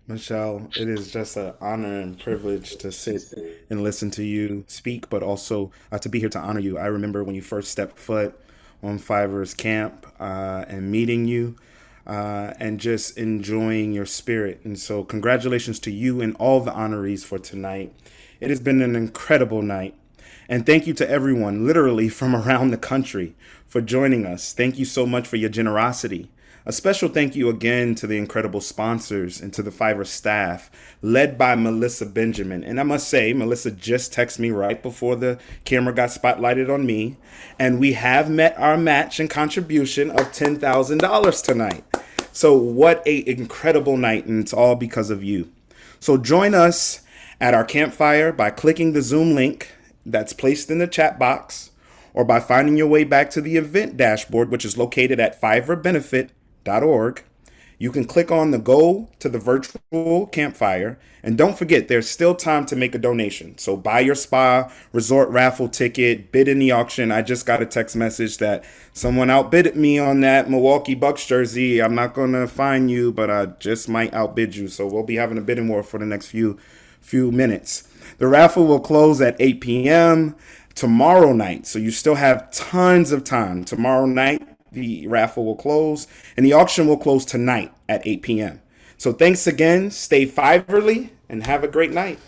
Michelle, it is just an honor and privilege to sit and listen to you speak, but also to be here to honor you. I remember when you first stepped foot on Fiverr's camp and meeting you and just enjoying your spirit. And so congratulations to you and all the honorees for tonight. It has been an incredible night. And thank you to everyone, literally from around the country, for joining us. Thank you so much for your generosity. A special thank you again to the incredible sponsors and to the Fiverr staff, led by Melissa Benjamin. And I must say, Melissa just texted me right before the camera got spotlighted on me. And we have met our match and contribution of $10,000 tonight. So what an incredible night, and it's all because of you. So join us at our campfire by clicking the Zoom link that's placed in the chat box, or by finding your way back to the event dashboard, which is located at fiverrbenefit.org. You can click on the Go to the virtual campfire, and don't forget there's still time to make a donation. So buy your spa resort raffle ticket, bid in the auction. I just got a text message that someone outbid me on that Milwaukee Bucks jersey. I'm not gonna fine you, but I just might outbid you. So we'll be having a bidding war for the next few minutes. The raffle will close at 8 p.m. tomorrow night, so you still have tons of time. Tomorrow night, the raffle will close, and the auction will close tonight at 8 p.m. So thanks again, stay Fiverrly, and have a great night.